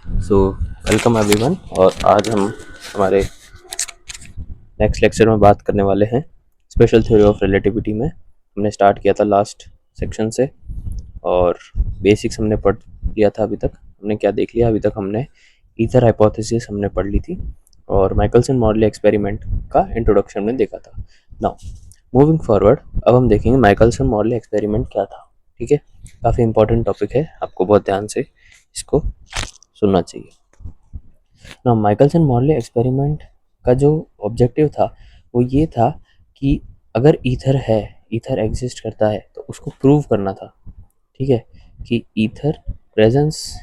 So welcome everyone. और आज हम हमारे नेक्स्ट लेक्चर में बात करने वाले हैं स्पेशल थ्योरी ऑफ रिलेटिविटी में। हमने स्टार्ट किया था लास्ट सेक्शन से और बेसिक्स हमने पढ़ लिया था। अभी तक हमने क्या देख लिया? अभी तक हमने ईथर हाइपोथेसिस हमने पढ़ ली थी और माइकलसन मॉडल एक्सपेरिमेंट का इंट्रोडक्शन में देखा था। नाउ मूविंग फॉरवर्ड, अब हम देखेंगे माइकलसन मॉडल एक्सपेरिमेंट क्या था। ठीक है, काफ़ी इंपॉर्टेंट टॉपिक है, आपको बहुत ध्यान से इसको सुनना चाहिए। ना माइकलसन मॉर्ले एक्सपेरिमेंट का जो ऑब्जेक्टिव था वो ये था कि अगर ईथर है, ईथर एग्जिस्ट करता है तो उसको प्रूव करना था। ठीक है, कि ईथर प्रेजेंस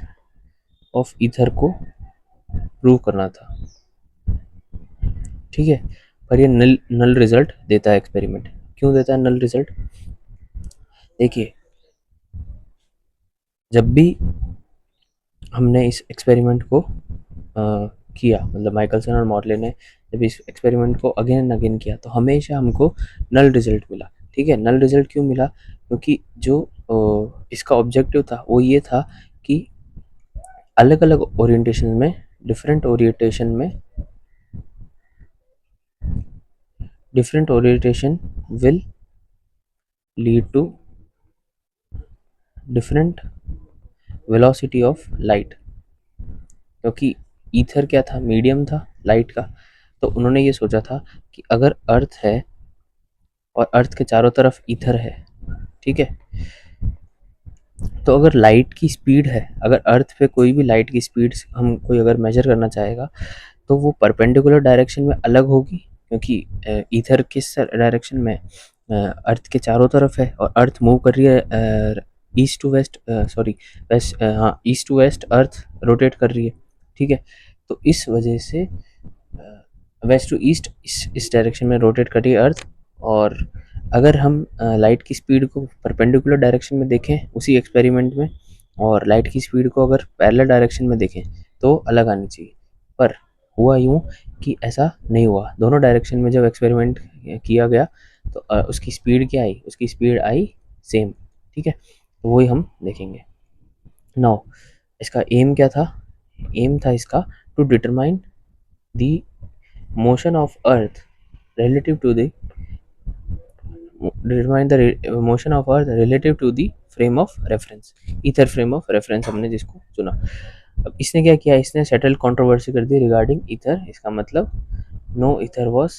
ऑफ ईथर को प्रूव करना था। ठीक है, पर ये नल नल रिजल्ट देता है एक्सपेरिमेंट। क्यों देता है नल रिजल्ट? देखिए, जब भी हमने इस एक्सपेरिमेंट को किया, मतलब माइकलसन और मॉर्ले ने जब इस एक्सपेरिमेंट को अगेन एंड अगेन किया तो हमेशा हमको नल रिजल्ट मिला। ठीक है, नल रिजल्ट क्यों मिला? क्योंकि जो इसका ऑब्जेक्टिव था वो ये था कि अलग अलग ओरिएंटेशन में, डिफरेंट ओरिएंटेशन में, different orientation will lead to different velocity of light. क्योंकि ईथर क्या था? मीडियम था लाइट का। तो उन्होंने ये सोचा था कि अगर अर्थ है और अर्थ के चारों तरफ ईथर है, ठीक है, तो अगर लाइट की स्पीड है, अगर अर्थ पे कोई भी लाइट की स्पीड हम कोई अगर मेजर करना चाहेगा तो वो परपेंडिकुलर डायरेक्शन में अलग होगी। क्योंकि ईथर किस डायरेक्शन में? अर्थ के चारों तरफ है और अर्थ मूव कर रही है east to west, sorry west, हाँ east to west earth rotate कर रही है। ठीक है, तो इस वजह से वेस्ट टू ईस्ट इस डायरेक्शन में रोटेट कर रही है अर्थ। और अगर हम लाइट की स्पीड को परपेंडिकुलर डायरेक्शन में देखें उसी एक्सपेरिमेंट में, और लाइट की स्पीड को अगर पैरेलल डायरेक्शन में देखें तो अलग आनी चाहिए। पर हुआ यूँ कि ऐसा नहीं हुआ। दोनों डायरेक्शन में जब एक्सपेरिमेंट किया गया तो उसकी स्पीड क्या आई? उसकी स्पीड आई सेम। ठीक है, तो वही हम देखेंगे। नाउ इसका एम क्या था? एम था इसका to determine the motion of earth relative to the determine the motion of earth relative to the frame of reference, ether frame of reference हमने जिसको चुना। अब इसने क्या किया? इसने सेटल कंट्रोवर्सी कर दी रिगार्डिंग ईथर। इसका मतलब no ether was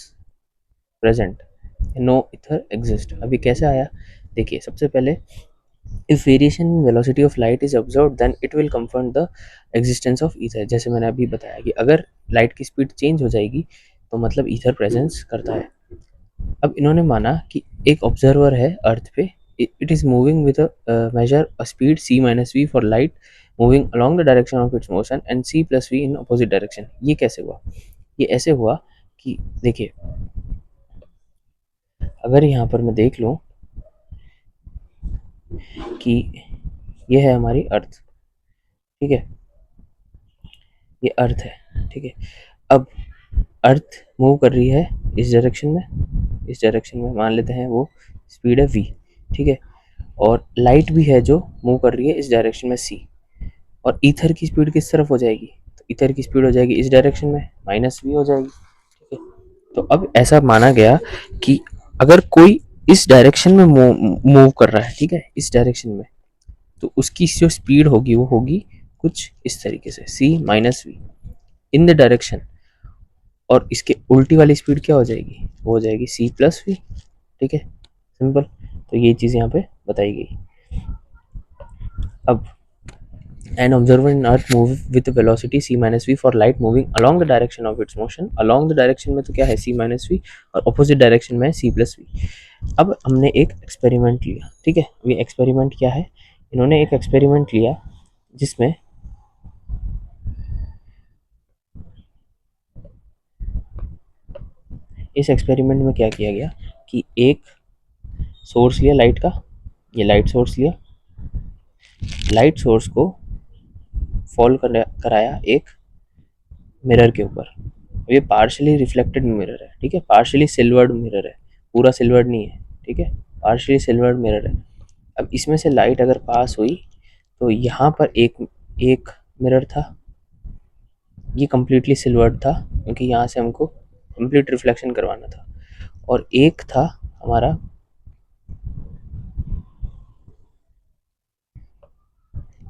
present, no ether exist. अभी कैसे आया? देखिए, सबसे पहले if variation in velocity of light is observed then it will confirm the existence of ether. जैसे मैंने अभी बताया कि अगर लाइट की स्पीड चेंज हो जाएगी तो मतलब ईथर प्रेजेंस करता है। अब इन्होंने माना कि एक ऑब्जर्वर है अर्थ पे, it is moving with major a speed c minus V for light moving along the direction of its motion and c plus V in opposite direction. ये कैसे हुआ? ये ऐसे हुआ कि देखिए, अगर यहाँ पर मैं देख लूँ कि ये है हमारी अर्थ। ठीक है, ये अर्थ है। ठीक है, अब अर्थ मूव कर रही है इस डायरेक्शन में, इस डायरेक्शन में मान लेते हैं वो स्पीड है v। ठीक है, और लाइट भी है जो मूव कर रही है इस डायरेक्शन में c। और ईथर की स्पीड किस तरफ हो जाएगी? तो ईथर की स्पीड हो जाएगी इस डायरेक्शन में, माइनस v हो जाएगी। ठीक है, तो अब ऐसा माना गया कि अगर कोई इस डायरेक्शन में मूव कर रहा है, ठीक है, इस डायरेक्शन में, तो उसकी जो स्पीड होगी वो होगी कुछ इस तरीके से c minus V in the direction. और इसके उल्टी वाली स्पीड क्या हो जाएगी? वो हो जाएगी c प्लस वी। ठीक है, सिंपल। तो ये चीज़ यहाँ पे बताई गई। अब an observer in earth move with velocity c minus v for light moving along the direction of its motion। along the direction में तो क्या है? c minus v, और opposite direction में है c plus v। अब हमने एक एक्सपेरिमेंट लिया। ठीक है, ये एक्सपेरिमेंट क्या है? इन्होंने एक एक्सपेरिमेंट लिया जिसमें इस एक्सपेरिमेंट में क्या किया गया कि एक सोर्स लिया लाइट का, ये लाइट सोर्स लिया, लाइट सोर्स को फॉल कराया एक मिरर के ऊपर। ये पार्शियली रिफ्लेक्टेड मिरर है। ठीक है, पार्शियली सिल्वर्ड मिरर है, पूरा सिल्वर्ड नहीं है। ठीक है, पार्शियली सिल्वर्ड मिरर है। अब इसमें से लाइट अगर पास हुई तो यहाँ पर एक एक मिरर था, ये कम्प्लीटली सिल्वर्ड था क्योंकि यहाँ से हमको कंप्लीट रिफ्लेक्शन करवाना था, और एक था हमारा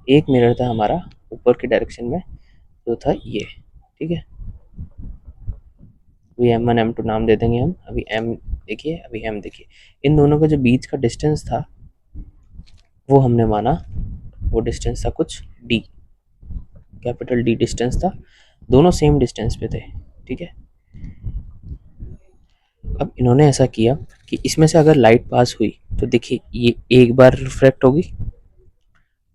एक मिरर था हमारा ऊपर की डायरेक्शन में, जो था ये, ठीक है। अभी M1 M2 नाम दे देंगे हम, अभी M देखिए, अभी M देखिए। इन दोनों का जो बीच का डिस्टेंस था वो हमने माना, वो डिस्टेंस था कुछ D, कैपिटल D डिस्टेंस था, दोनों सेम डिस्टेंस पे थे, ठीक है। अब इन्होंने ऐसा किया कि इसमें से अगर लाइट पास हुई तो देखिए ये एक बार रिफ्रैक्ट होगी,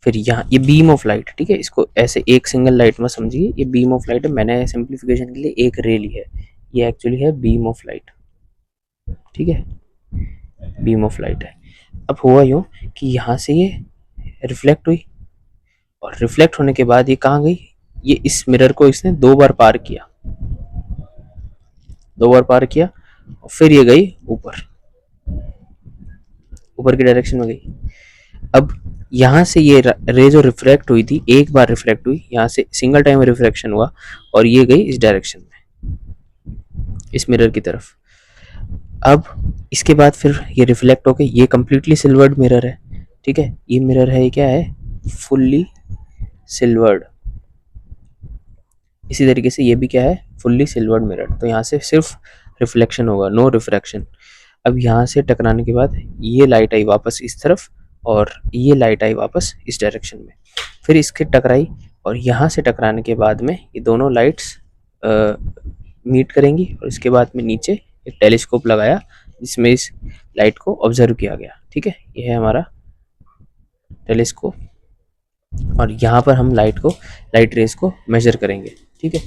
फिर यहाँ ये बीम ऑफ लाइट, ठीक है, इसको ऐसे एक सिंगल लाइट में समझिए, ये बीम ऑफ लाइट है, मैंने सिंप्लीफिकेशन के लिए एक रे ली है, ये एक्चुअली है बीम ऑफ लाइट, ठीक है, बीम ऑफ लाइट है। अब हुआ यूँ कि यहाँ से ये रिफ्लेक्ट हुई, और रिफ्लेक्ट होने के बाद ये कहाँ गई, ये इस मिरर को इसने दो बार पार किया, दो बार पार किया, और फिर ये गई ऊपर, ऊपर की डायरेक्शन में गई। अब यहाँ से ये रे जो रिफ्रैक्ट हुई थी, एक बार रिफ्रैक्ट हुई, यहाँ से सिंगल टाइम रिफ्रैक्शन हुआ, और ये गई इस डायरेक्शन में, इस मिरर की तरफ। अब इसके बाद फिर ये रिफ्लेक्ट होके ये कम्प्लीटली सिल्वर्ड मिरर है, ठीक है, ये मिरर है, ये क्या है, फुल्ली सिल्वर्ड। इसी तरीके से ये भी क्या है, फुल्ली सिल्वर्ड मिरर, तो यहाँ से सिर्फ रिफ्लेक्शन होगा, नो रिफ्रैक्शन। अब यहाँ से टकराने के बाद ये लाइट आई वापस इस तरफ, और ये लाइट आई वापस इस डायरेक्शन में, फिर इसके टकराई, और यहाँ से टकराने के बाद में ये दोनों लाइट्स मीट करेंगी, और इसके बाद में नीचे एक टेलीस्कोप लगाया जिसमें इस लाइट को ऑब्जर्व किया गया, ठीक है, ये है हमारा टेलीस्कोप, और यहाँ पर हम लाइट रेस को मेजर करेंगे, ठीक है,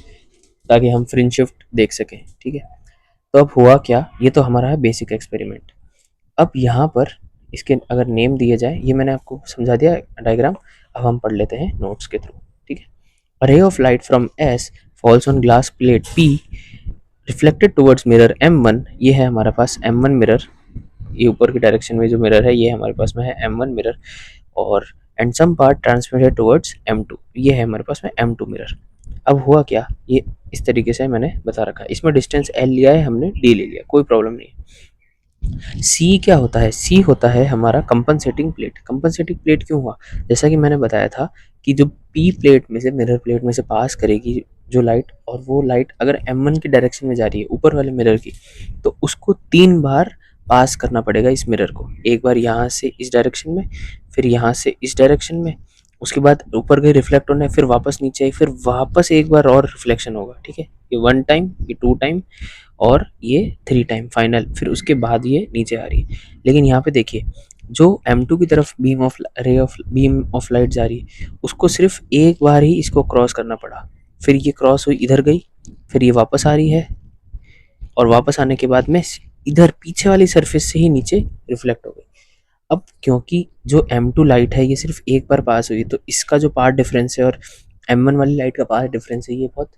ताकि हम फ्रिंज शिफ्ट देख सकें, ठीक है। तो अब हुआ क्या, ये तो हमारा है बेसिक एक्सपेरिमेंट। अब यहाँ पर इसके अगर नेम दिए जाए, ये मैंने आपको समझा दिया डायग्राम, अब हम पढ़ लेते हैं नोट्स के थ्रू, ठीक है। A ray of light from S falls on glass plate P reflected towards mirror M1, ये है हमारे पास M1 मिरर, ये ऊपर की डायरेक्शन में जो मिरर है ये हमारे पास में है M1 मिरर, और and some part transmitted towards M2, ये है हमारे पास में M2 मिरर। अब हुआ क्या, ये इस तरीके से मैंने बता रखा है, इसमें डिस्टेंस L लिया है हमने, D ले लिया, कोई प्रॉब्लम नहीं। सी क्या होता है, सी होता है हमारा कंपनसेटिंग प्लेट। कंपनसेटिंग प्लेट क्यों हुआ, जैसा कि मैंने बताया था कि जो पी प्लेट में से, मिरर प्लेट में से पास करेगी जो लाइट, और वो लाइट अगर M1 की डायरेक्शन में जा रही है ऊपर वाले मिरर की, तो उसको 3 बार पास करना पड़ेगा इस मिरर को, एक बार यहाँ से इस डायरेक्शन में, फिर यहाँ से इस डायरेक्शन में, उसके बाद ऊपर गई रिफ्लेक्ट होने, फिर वापस नीचे आई, फिर वापस एक बार और रिफ्लेक्शन होगा, ठीक है, ये 1 टाइम, ये 2 टाइम, और ये 3 टाइम फाइनल, फिर उसके बाद ये नीचे आ रही है। लेकिन यहाँ पे देखिए जो M2 की तरफ बीम ऑफ लाइट जा रही है, उसको सिर्फ एक बार ही इसको क्रॉस करना पड़ा, फिर ये क्रॉस हुई, इधर गई, फिर ये वापस आ रही है, और वापस आने के बाद में इधर पीछे वाली सरफेस से ही नीचे रिफ्लेक्ट हो गई। अब क्योंकि जो M2 लाइट है ये सिर्फ एक बार पास हुई, तो इसका जो पाथ डिफरेंस है और M1 वाली लाइट का पाथ डिफरेंस है ये बहुत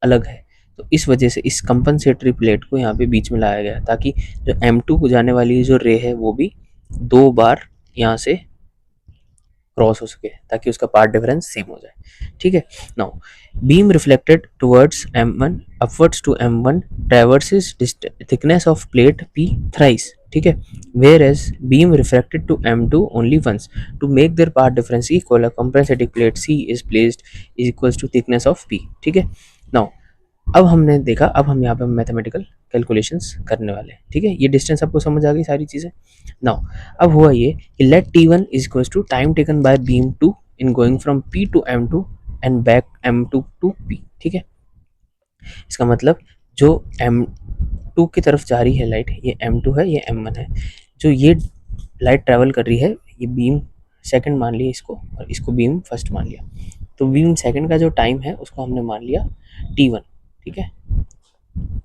अलग है, तो इस वजह से इस कंपनसेटरी प्लेट को यहाँ पे बीच में लाया गया, ताकि जो M2 को जाने वाली जो रे है वो भी 2 बार यहाँ से क्रॉस हो सके, ताकि उसका पार्ट डिफरेंस सेम हो जाए, ठीक है। Now beam reflected towards M1 upwards to M1 traverses thickness of plate P thrice, ठीक है, whereas beam reflected to M2 only once, to make their part difference equal, a compensating plate C is placed is equals to thickness of P, ठीक है। Now अब हमने देखा, अब हम यहाँ पे मैथमेटिकल कैलकुलेशंस करने वाले हैं, ठीक है, ये डिस्टेंस आपको समझ आ गई सारी चीज़ें। नाउ अब हुआ ये कि let T1 is equals to time taken by beam 2 in going from P to M2 and back M2 to P, ठीक है। इसका मतलब जो M2 की तरफ जा रही है लाइट, ये M2 है, ये M1 है, जो ये लाइट ट्रैवल कर रही है, ये बीम सेकंड मान लिया इसको, और इसको बीम फर्स्ट मान लिया, तो बीम सेकंड का जो टाइम है उसको हमने मान लिया T1, ठीक है,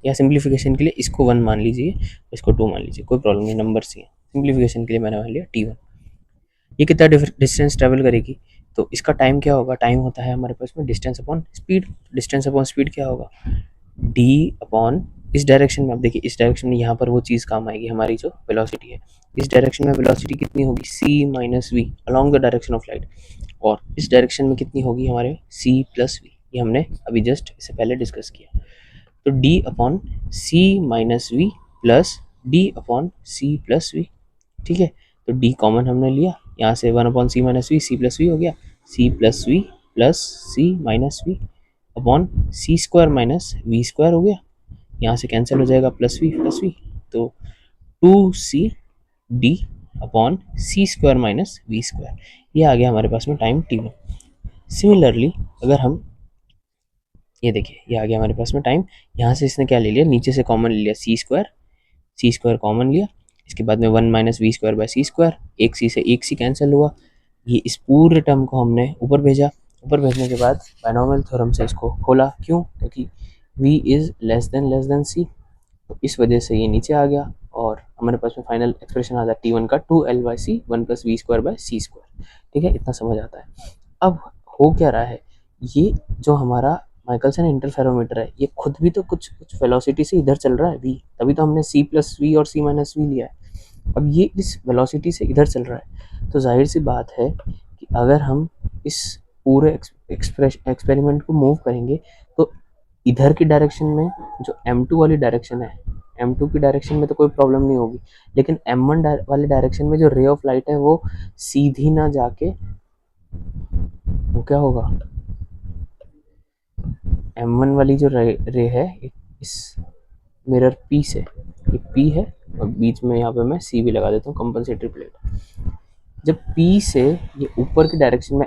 या सिंप्लीफिकेशन के लिए इसको 1 मान लीजिए, इसको 2 मान लीजिए, कोई प्रॉब्लम नहीं, नंबर सी है, सिंप्लीफिकेशन के लिए मैंने मान लिया T1। ये कितना डिस्टेंस ट्रैवल करेगी, तो इसका टाइम क्या होगा, टाइम होता है हमारे पास में distance upon speed, distance upon speed क्या होगा, डी अपॉन इस डायरेक्शन में, अब देखिए इस डायरेक्शन में यहाँ पर वो चीज़ काम आएगी, हमारी जो वेलोसिटी है, इस डायरेक्शन में वेलोसिटी कितनी होगी, c minus V along the direction of light, और इस डायरेक्शन में कितनी होगी हमारे c प्लस वी, ये हमने अभी जस्ट इससे पहले डिस्कस किया। तो D upon C minus V plus D upon C plus V, ठीक है। तो डी कॉमन हमने लिया, यहाँ से 1/c - we, C plus V हो गया, C plus V plus C minus V upon C square minus we square हो गया, यहाँ से कैंसिल हो जाएगा प्लस वी, तो 2c D upon C square minus we square, ये आ गया हमारे पास में टाइम t1। सिमिलरली अगर हम ये देखिए, ये आ गया हमारे पास में टाइम, यहाँ से इसने क्या ले लिया, नीचे से कॉमन ले लिया सी स्क्वायर कॉमन लिया, इसके बाद में 1 - वी² / सी स्क्वायर, एक सी से एक सी कैंसिल हुआ, ये इस पूरे टर्म को हमने ऊपर भेजा, ऊपर भेजने के बाद बायनॉमियल थ्योरम से इसको खोला, क्यों, क्योंकि v is less than c, तो इस वजह से ये नीचे आ गया और हमारे पास में फाइनल एक्सप्रेशन आता है t1 का 2l/c 1 + v² / c², ठीक है, इतना समझ आता है। अब हो क्या रहा है, ये जो हमारा माइकलसन इंटरफेरोमीटर है, ये खुद भी तो कुछ कुछ वेलोसिटी से इधर चल रहा है v, तभी तो हमने c प्लस वी और c माइनस वी लिया है। अब ये इस वेलोसिटी से इधर चल रहा है, तो जाहिर सी बात है कि अगर हम इस पूरे एक्सपेरिमेंट को मूव करेंगे तो इधर की डायरेक्शन में जो m2 वाली डायरेक्शन है, m2 की डायरेक्शन में तो कोई प्रॉब्लम नहीं होगी, लेकिन m1 वाली डायरेक्शन में जो रे ऑफ लाइट है वो सीधी ना जाके वो क्या होगा, m1 वाली जो रे है इस मिरर P से, ये P है और बीच में यहाँ पे मैं C भी लगा देता हूँ, कंपनसेटरी प्लेट। जब P से ये ऊपर की डायरेक्शन में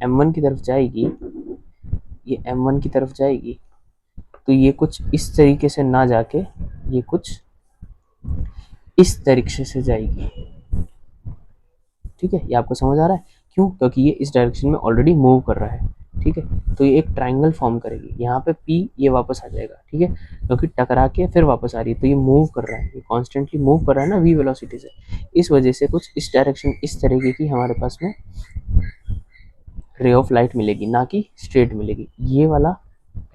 m1 की तरफ जाएगी, ये m1 की तरफ जाएगी, तो ये कुछ इस तरीके से ना जाके ये कुछ इस तरीके से जाएगी, ठीक है, ये आपको समझ आ रहा है, क्यों, क्योंकि ये इस डायरेक्शन में ऑलरेडी मूव कर रहा है, ठीक है, तो ये एक ट्राइंगल फॉर्म करेगी, यहाँ पे P ये वापस आ जाएगा, ठीक है, क्योंकि टकरा के फिर वापस आ रही है, तो ये मूव कर रहा है, ये कॉन्स्टेंटली मूव कर रहा है ना v वेलोसिटी से, इस वजह से कुछ इस डायरेक्शन इस तरीके की हमारे पास में रे ऑफ लाइट मिलेगी, ना कि स्ट्रेट मिलेगी, ये वाला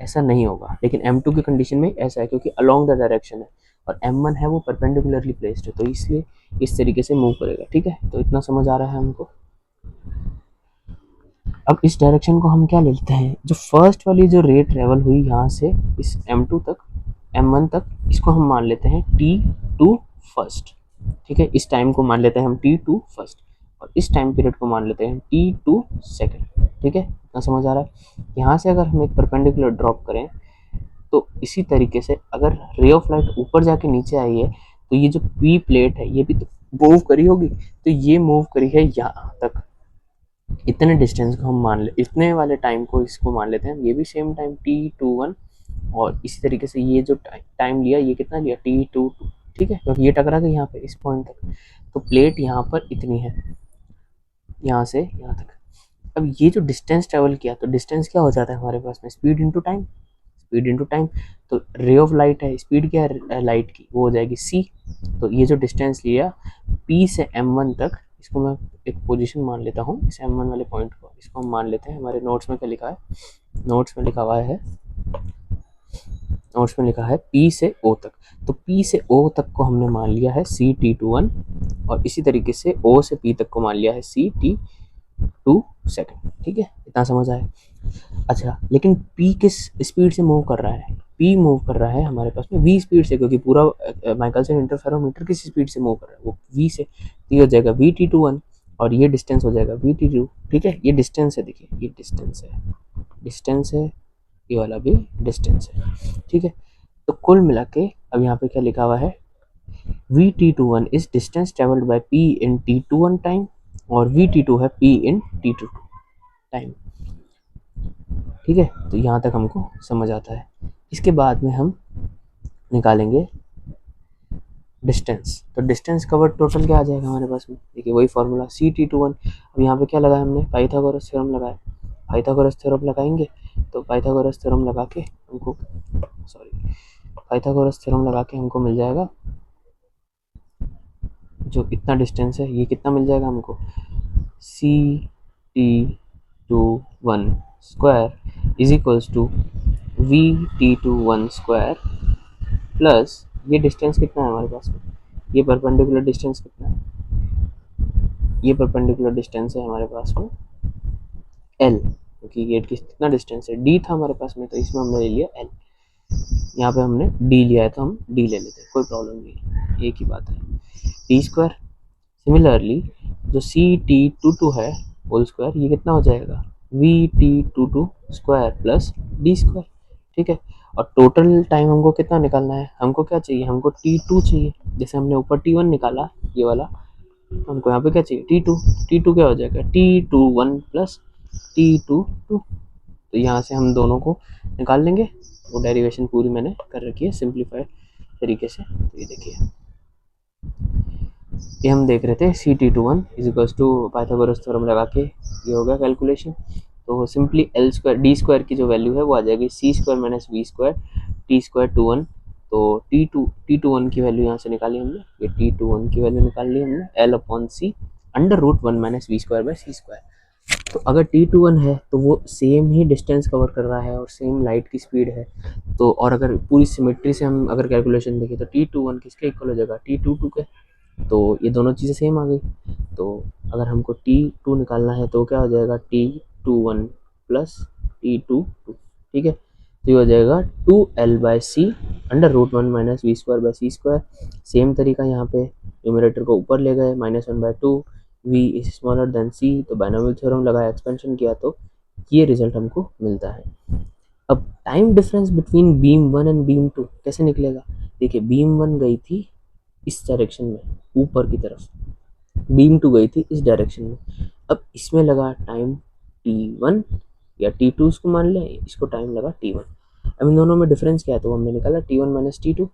ऐसा नहीं होगा, लेकिन m2 की कंडीशन में ऐसा है, क्योंकि अलोंग द डायरेक्शन है और m1 है वो परपेंडिकुलरली प्लेस्ड है, तो इसलिए इस तरीके से मूव करेगा, ठीक है, तो इतना समझ आ रहा है हमको। अब इस डायरेक्शन को हम क्या लेते हैं, जो फर्स्ट वाली जो रे ट्रेवल हुई यहाँ से इस m2 तक m1 तक, इसको हम मान लेते हैं t2 फर्स्ट, ठीक है, इस टाइम को मान लेते हैं हम t2 फर्स्ट और इस टाइम पीरियड को मान लेते हैं t2 सेकंड, ठीक है, इतना समझ आ रहा है। यहाँ से अगर हम एक परपेंडिकुलर ड्रॉप करें तो इसी तरीके से अगर रे ऑफ लाइट ऊपर जाके नीचे आई है, तो ये जो पी प्लेट है ये भी तो मूव करी होगी, तो ये मूव करी है यहाँ तक, इतने डिस्टेंस को हम मान ले, इतने वाले टाइम को इसको मान लेते हैं, ये भी सेम टाइम t21, और इसी तरीके से ये जो टाइम लिया ये कितना लिया t22, ठीक है, क्योंकि ये टकरा गई यहाँ पे इस पॉइंट तक, तो प्लेट यहाँ पर इतनी है, यहाँ से यहाँ तक। अब ये जो डिस्टेंस ट्रेवल किया, तो डिस्टेंस क्या हो जाता है हमारे पास में, speed into time, speed into time, तो रे ऑफ लाइट है, स्पीड क्या है लाइट की, वो हो जाएगी c, तो ये जो डिस्टेंस लिया p से m1 तक, इसको मैं एक पोजीशन मान लेता हूँ, इस m1 वाले पॉइंट को, इसको हम मान लेते हैं, हमारे नोट्स में क्या लिखा है, नोट्स में लिखा हुआ है, नोट्स में लिखा है P से O तक, तो P से O तक को हमने मान लिया है CT21 और इसी तरीके से O से P तक को मान लिया है CT2 सेकंड, ठीक है, इतना समझ आया। अच्छा, लेकिन P किस स्पीड से मूव कर रहा है, P मूव कर रहा है हमारे पास में v स्पीड से, क्योंकि पूरा माइकलसन इंटरफेरोमीटर किस स्पीड से मूव कर रहा है, वो v से, तो ये हो जाएगा VT21 और ये डिस्टेंस हो जाएगा VT2, ठीक है, ये डिस्टेंस है, देखिए ये डिस्टेंस है, ये वाला भी डिस्टेंस है, ठीक है, तो कुल मिला के अब यहाँ पे क्या लिखा हुआ है, VT21 is distance travelled by P in T21 time और VT2 है P इन T22 टाइम, ठीक है, तो यहाँ तक हमको समझ आता है। इसके बाद में हम निकालेंगे डिस्टेंस, तो डिस्टेंस कवर टोटल क्या आ जाएगा हमारे पास में, देखिए वही फॉर्मूला CT21, अब यहाँ पे क्या लगाया हमने, पाइथागोरस थ्योरम लगाया, पाइथागोरस थ्योरम लगाएंगे, तो पाइथागोरस थ्योरम लगा के हमको, पाइथागोरस थ्योरम लगा के हमको मिल जाएगा, जो इतना डिस्टेंस है ये कितना मिल जाएगा हमको, CT21 square is equals to VT21 square plus ये डिस्टेंस कितना है हमारे पास में, ये परपेंडिकुलर डिस्टेंस कितना है, ये परपेंडिकुलर डिस्टेंस है हमारे पास में L, क्योंकि ये कितना डिस्टेंस है, डी था हमारे पास में, तो इसमें हमने ले लिया एल। यहाँ पे हमने डी लिया है तो हम डी ले लेते हैं, कोई प्रॉब्लम नहीं, एक ही बात है, टी स्क्वायर। सिमिलरली जो सी टी टू टू है होल स्क्वायर, ये कितना हो जाएगा, V T two two square plus D square. ठीक है, और टोटल टाइम हमको कितना निकालना है, हमको क्या चाहिए, हमको टी टू चाहिए। जैसे हमने ऊपर टी वन निकाला ये वाला, तो हमको यहाँ पे क्या चाहिए, टी टू। टी टू क्या हो जाएगा, T two one plus T two two. तो यहाँ से हम दोनों को निकाल लेंगे। वो डेरिवेशन पूरी मैंने कर रखी है सिंप्लीफाइड तरीके से। तो ये देखिए, ये हम देख रहे थे c T two one is equals to Pythagoras theorem लगा के ये हो गया कैलकुलेशन। तो simply L square d square की जो वैल्यू है वो आ जाएगी c square minus we square T square two one. तो टी टू वन की वैल्यू यहाँ से निकाली हमने, ये टी टू वन की वैल्यू निकाल ली हमने, L upon c under root one minus we square by C square. तो अगर टी टू वन है तो वो सेम ही डिस्टेंस कवर कर रहा है और सेम लाइट की स्पीड है। तो और अगर पूरी सिमेट्री से हम अगर कैलकुलेशन देखें तो टी टू वन किसके इक्वल हो जाएगा, टी टू टू के। तो ये दोनों चीज़ें सेम आ गई। तो अगर हमको टी टू निकालना है तो क्या हो जाएगा, T two one plus T two two. ठीक है, तो ये हो जाएगा two L by c under root one minus we square by C square. Same तरीका यहाँ पे न्यूमरेटर को ऊपर ले गए, minus one by two, v is smaller than c, तो बाइनोमियल थ्योरम लगाया, एक्सपेंशन किया, तो ये रिजल्ट हमको मिलता है। अब time difference between beam one and beam two कैसे निकलेगा। देखिए, बीम वन गई थी इस डायरेक्शन में ऊपर की तरफ, बीम टू गई थी इस डायरेक्शन में। अब इसमें लगा टाइम t1 या t2, इसको मान लें, इसको टाइम लगा t1। अब इन दोनों में डिफरेंस क्या है, तो हमने निकाला t1 माइनस टी टू,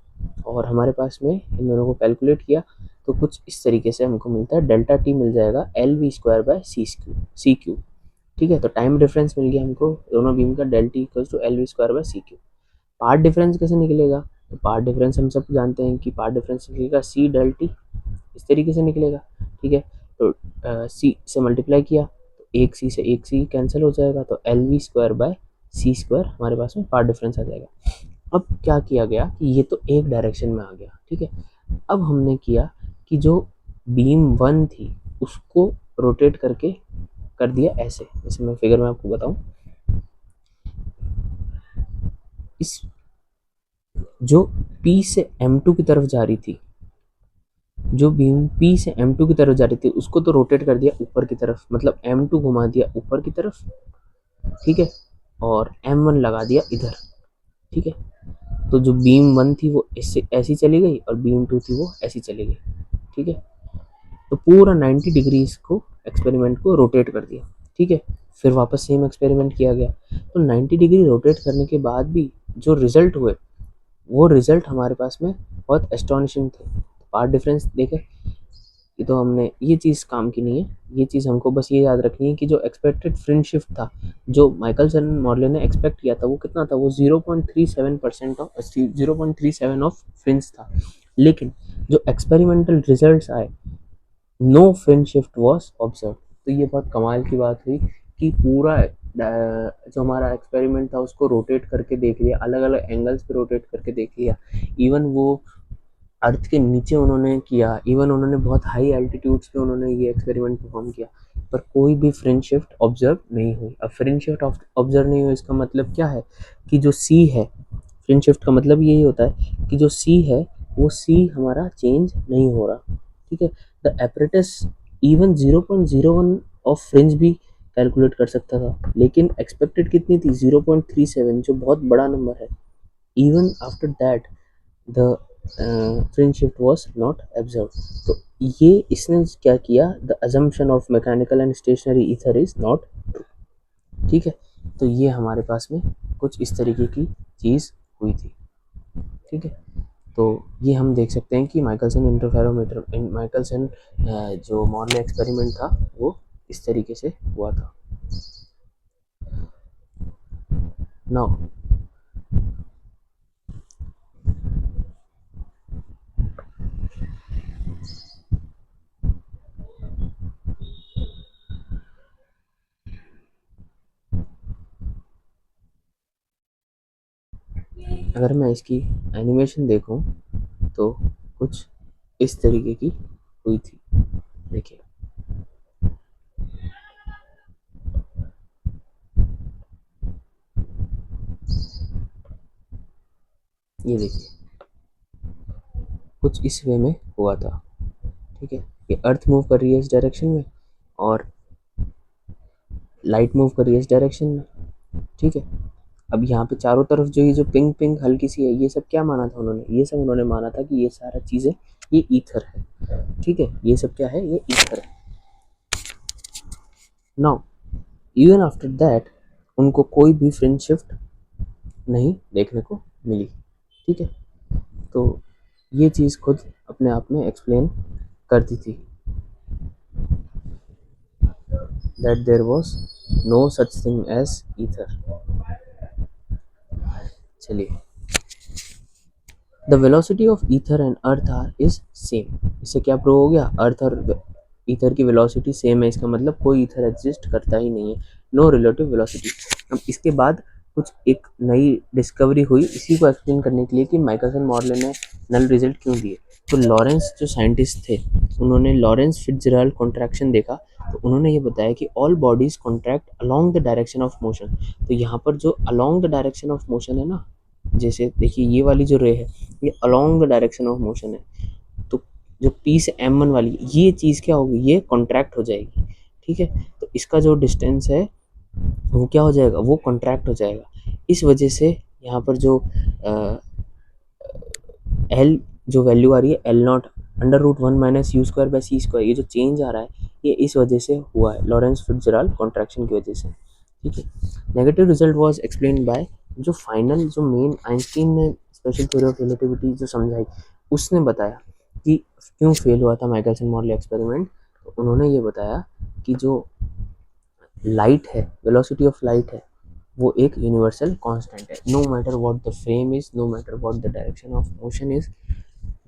और हमारे पास में इन दोनों को कैलकुलेट किया तो कुछ इस तरीके से हमको मिलता है, डेल्टा टी मिल जाएगा L V square by C cube. ठीक है, तो टाइम डिफरेंस मिल गया हमको दोनों बीम का, del T equals to L V square by C cube. Part difference कैसे निकलेगा, तो पार्ट डिफरेंस हम सब जानते हैं कि पार्ट डिफरेंस निकलेगा सी डेल टी, इस तरीके से निकलेगा। ठीक है, तो सी से मल्टीप्लाई किया तो एक सी से एक सी कैंसिल हो जाएगा, तो L V square by C square हमारे पास में पार्ट डिफरेंस आ जाएगा। अब क्या किया गया कि ये तो एक डायरेक्शन में आ गया। ठीक है, अब हमने किया कि जो बीम वन थी उसको रोटेट करके कर दिया ऐसे, जैसे मैं फिगर में आपको बताऊं, इस जो P से M2 की तरफ जा रही थी, जो बीम P से M2 की तरफ जा रही थी उसको तो रोटेट कर दिया ऊपर की तरफ, मतलब M2 घुमा दिया ऊपर की तरफ। ठीक है, और M1 लगा दिया इधर। ठीक है, तो जो बीम वन थी वो ऐसे ऐसी चली गई और बीम टू थी वो ऐसी चली गई। ठीक है, तो पूरा 90 डिग्रीज को एक्सपेरिमेंट को रोटेट कर दिया। ठीक है, फिर वापस सेम एक्सपेरिमेंट किया गया, तो 90 डिग्री रोटेट करने के बाद भी जो रिजल्ट हुए वो रिजल्ट हमारे पास में बहुत एस्टॉनिशिंग थे। पार्ट डिफरेंस देखे, ये तो हमने, ये चीज़ काम की नहीं है, ये चीज़ हमको बस ये याद रखनी है कि जो एक्सपेक्टेड फ्रिंज शिफ्ट था, जो माइकलसन मॉडल ने एक्सपेक्ट किया था, वो कितना था, वो 0.37% ऑफ 0.37 ऑफ फ्रिंज था। लेकिन जो एक्सपेरिमेंटल रिजल्ट्स आए, no fringe shift was observe. तो ये बहुत कमाल की बात हुई कि पूरा जो हमारा एक्सपेरिमेंट था उसको रोटेट करके देख लिया, अलग अलग एंगल्स पे रोटेट करके देख लिया। इवन वो अर्थ के नीचे उन्होंने किया, इवन उन्होंने बहुत हाई एल्टीट्यूड्स पे उन्होंने ये एक्सपेरिमेंट परफॉर्म किया, पर कोई भी फ्रिंज शिफ्ट ऑब्जर्व नहीं हुई। अब फ्रिंज शिफ्ट ऑब्जर्व नहीं हुई इसका मतलब क्या है कि जो सी है, फ्रिंज शिफ्ट का मतलब यही होता है कि जो सी है वो सी हमारा चेंज नहीं हो रहा। ठीक है, the apparatus even 0.01 of fringe भी कैलकुलेट कर सकता था, लेकिन एक्सपेक्टेड कितनी थी, 0.37, जो बहुत बड़ा नंबर है। Even after that the fringe shift was not observe. तो ये इसने क्या किया, the assumption of mechanical and stationary ether is not true. ठीक है, तो ये हमारे पास में कुछ इस तरीके की चीज़ हुई थी। ठीक है, तो ये हम देख सकते हैं कि माइकलसन इंटरफेरोमीटर, माइकलसन जो मॉडल एक्सपेरिमेंट था वो इस तरीके से हुआ था। नाउ अगर मैं इसकी एनिमेशन देखूं तो कुछ इस तरीके की हुई थी। देखिए, ये देखिए कुछ इस वे में हुआ था, ठीक है। ये अर्थ मूव कर रही है इस डायरेक्शन में और लाइट मूव कर रही है इस डायरेक्शन में, ठीक है। अब यहाँ पे चारों तरफ जो ये जो पिंक पिंक हल्की सी है, ये सब क्या माना था उन्होंने, ये सब उन्होंने माना था कि ये सारा चीज़ें ये ईथर है, ठीक है। ये सब क्या है, ये ईथर है। नाउ इवन आफ्टर दैट उनको कोई भी फ्रिंज शिफ्ट नहीं देखने को मिली, ठीक है। तो ये चीज़ खुद अपने आप में एक्सप्लेन करती थी that there was no such thing as ether. चलिए, the velocity of ether and earth are is same. इससे क्या प्रूव हो गया, अर्थ और ईथर की वेलोसिटी सेम है, इसका मतलब कोई ईथर एग्जिस्ट करता ही नहीं है, नो रिलेटिव वेलोसिटी। अब इसके बाद कुछ एक नई डिस्कवरी हुई, इसी को एक्सप्लेन करने के लिए कि माइकलसन मॉर्ले ने नल रिजल्ट क्यों दिए। तो लॉरेंस जो साइंटिस्ट थे, उन्होंने लॉरेंस फिट्जराल्ड कॉन्ट्रैक्शन देखा, तो उन्होंने ये बताया कि all bodies contract along the direction of motion. तो यहाँ पर जो along the direction of motion है ना, जैसे देखिए ये वाली जो रे है ये along the direction of motion है, तो जो पी से एम वन वाली ये चीज़ क्या होगी, ये कॉन्ट्रैक्ट हो जाएगी, ठीक है। तो इसका जो डिस्टेंस है वो क्या हो जाएगा, वो कॉन्ट्रैक्ट हो जाएगा। इस वजह से यहाँ पर जो एल जो वैल्यू आ रही है L naught under root one minus u square by C square, ये जो चेंज आ रहा है ये इस वजह से हुआ है, लॉरेंस फिट्जराल्ड कॉन्ट्रैक्शन की वजह से, ठीक है। Negative result was explain by जो फाइनल जो मेन आइंस्टीन ने स्पेशल थ्योरी ऑफ रिलेटिविटी जो समझाई, उसने बताया कि क्यों फेल हुआ था माइकलसन मॉर्ले एक्सपेरिमेंट। तो उन्होंने ये बताया कि जो लाइट है, वेलोसिटी ऑफ लाइट है, वो एक यूनिवर्सल कांस्टेंट है, no matter what the frame is, no matter what the direction of motion is,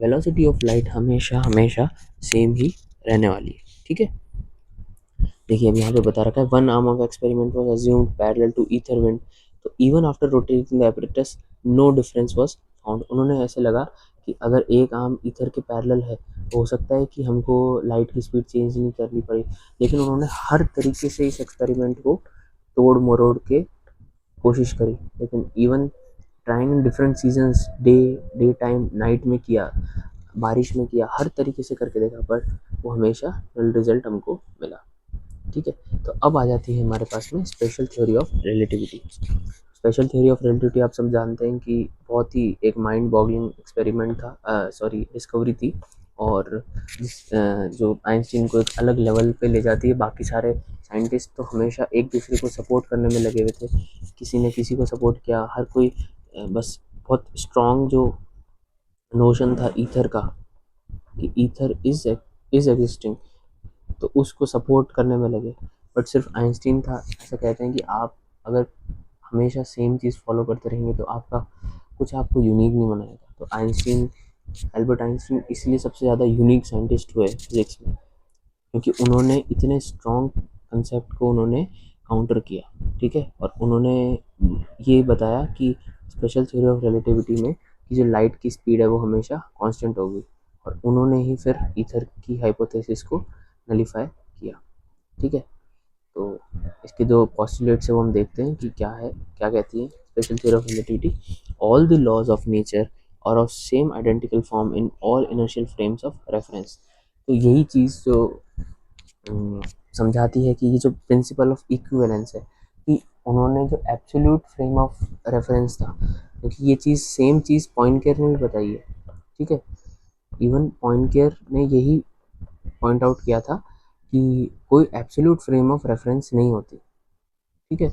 velocity of light हमेशा हमेशा सेम ही रहने वाली है, ठीक है। देखिए अब यहाँ पे बता रखा है one arm of experiment was assumed parallel to ether wind, तो even after rotating the apparatus no difference was found. उन्होंने ऐसे लगा कि अगर एक आर्म ईथर के पैरेलल है तो हो सकता है कि हमको लाइट की स्पीड चेंज नहीं करनी पड़े, लेकिन उन्होंने हर तरीके से इस एक्सपेरिमेंट को तोड़ मरोड़ के कोशिश करी, लेकिन even trying in different seasons, day time night में किया, बारिश में किया, हर तरीके से करके देखा, बट वो हमेशा नल रिजल्ट हमको मिला, ठीक है। तो अब आ जाती है हमारे पास में special theory of relativity. Special theory of relativity आप सब जानते हैं कि बहुत ही एक माइंड बॉगलिंग एक्सपेरिमेंट था, सॉरी डिस्कवरी थी, और जो आइंस्टीन को एक अलग लेवल पे ले जाती है। बाकी सारे साइंटिस्ट तो हमेशा एक दूसरे को सपोर्ट करने में लगे हुए थे, किसी ने किसी को सपोर्ट किया, हर कोई बस बहुत स्ट्रॉन्ग जो नोशन था ईथर का कि ईथर इज एग्जिस्टिंग, तो उसको सपोर्ट करने में लगे। बट सिर्फ आइंस्टीन था, ऐसा कहते हैं कि आप अगर हमेशा सेम चीज़ फॉलो करते रहेंगे तो आपका कुछ आपको यूनिक नहीं बनाएगा। तो आइंस्टीन, एल्बर्ट आइंस्टीन इसलिए सबसे ज़्यादा यूनिक साइंटिस्ट हुए फिजिक्स में, क्योंकि उन्होंने इतने स्ट्रॉन्ग कंसेप्ट को उन्होंने काउंटर किया, ठीक है। और उन्होंने ये बताया कि स्पेशल थ्योरी ऑफ रिलेटिविटी में कि जो लाइट की स्पीड है वो हमेशा कांस्टेंट होगी, और उन्होंने ही फिर ईथर की हाइपोथेसिस को नलीफाई किया, ठीक है। तो इसके जो पॉस्टुलेट्स है वो हम देखते हैं कि क्या है, क्या कहती है special theory of relativity. All the laws of nature are of same identical form in all inertial frames of reference. तो यही चीज़ जो समझाती है कि ये जो प्रिंसिपल ऑफ इक्विवेलेंस है, कि उन्होंने जो एब्सोल्यूट फ्रेम ऑफ रेफरेंस था, क्योंकि ये चीज़ सेम चीज़ पॉइंटकेयर ने भी बताई है, ठीक है। इवन पॉइंटकेयर ने यही पॉइंट आउट किया था कि कोई एब्सोल्यूट फ्रेम ऑफ रेफरेंस नहीं होती, ठीक है,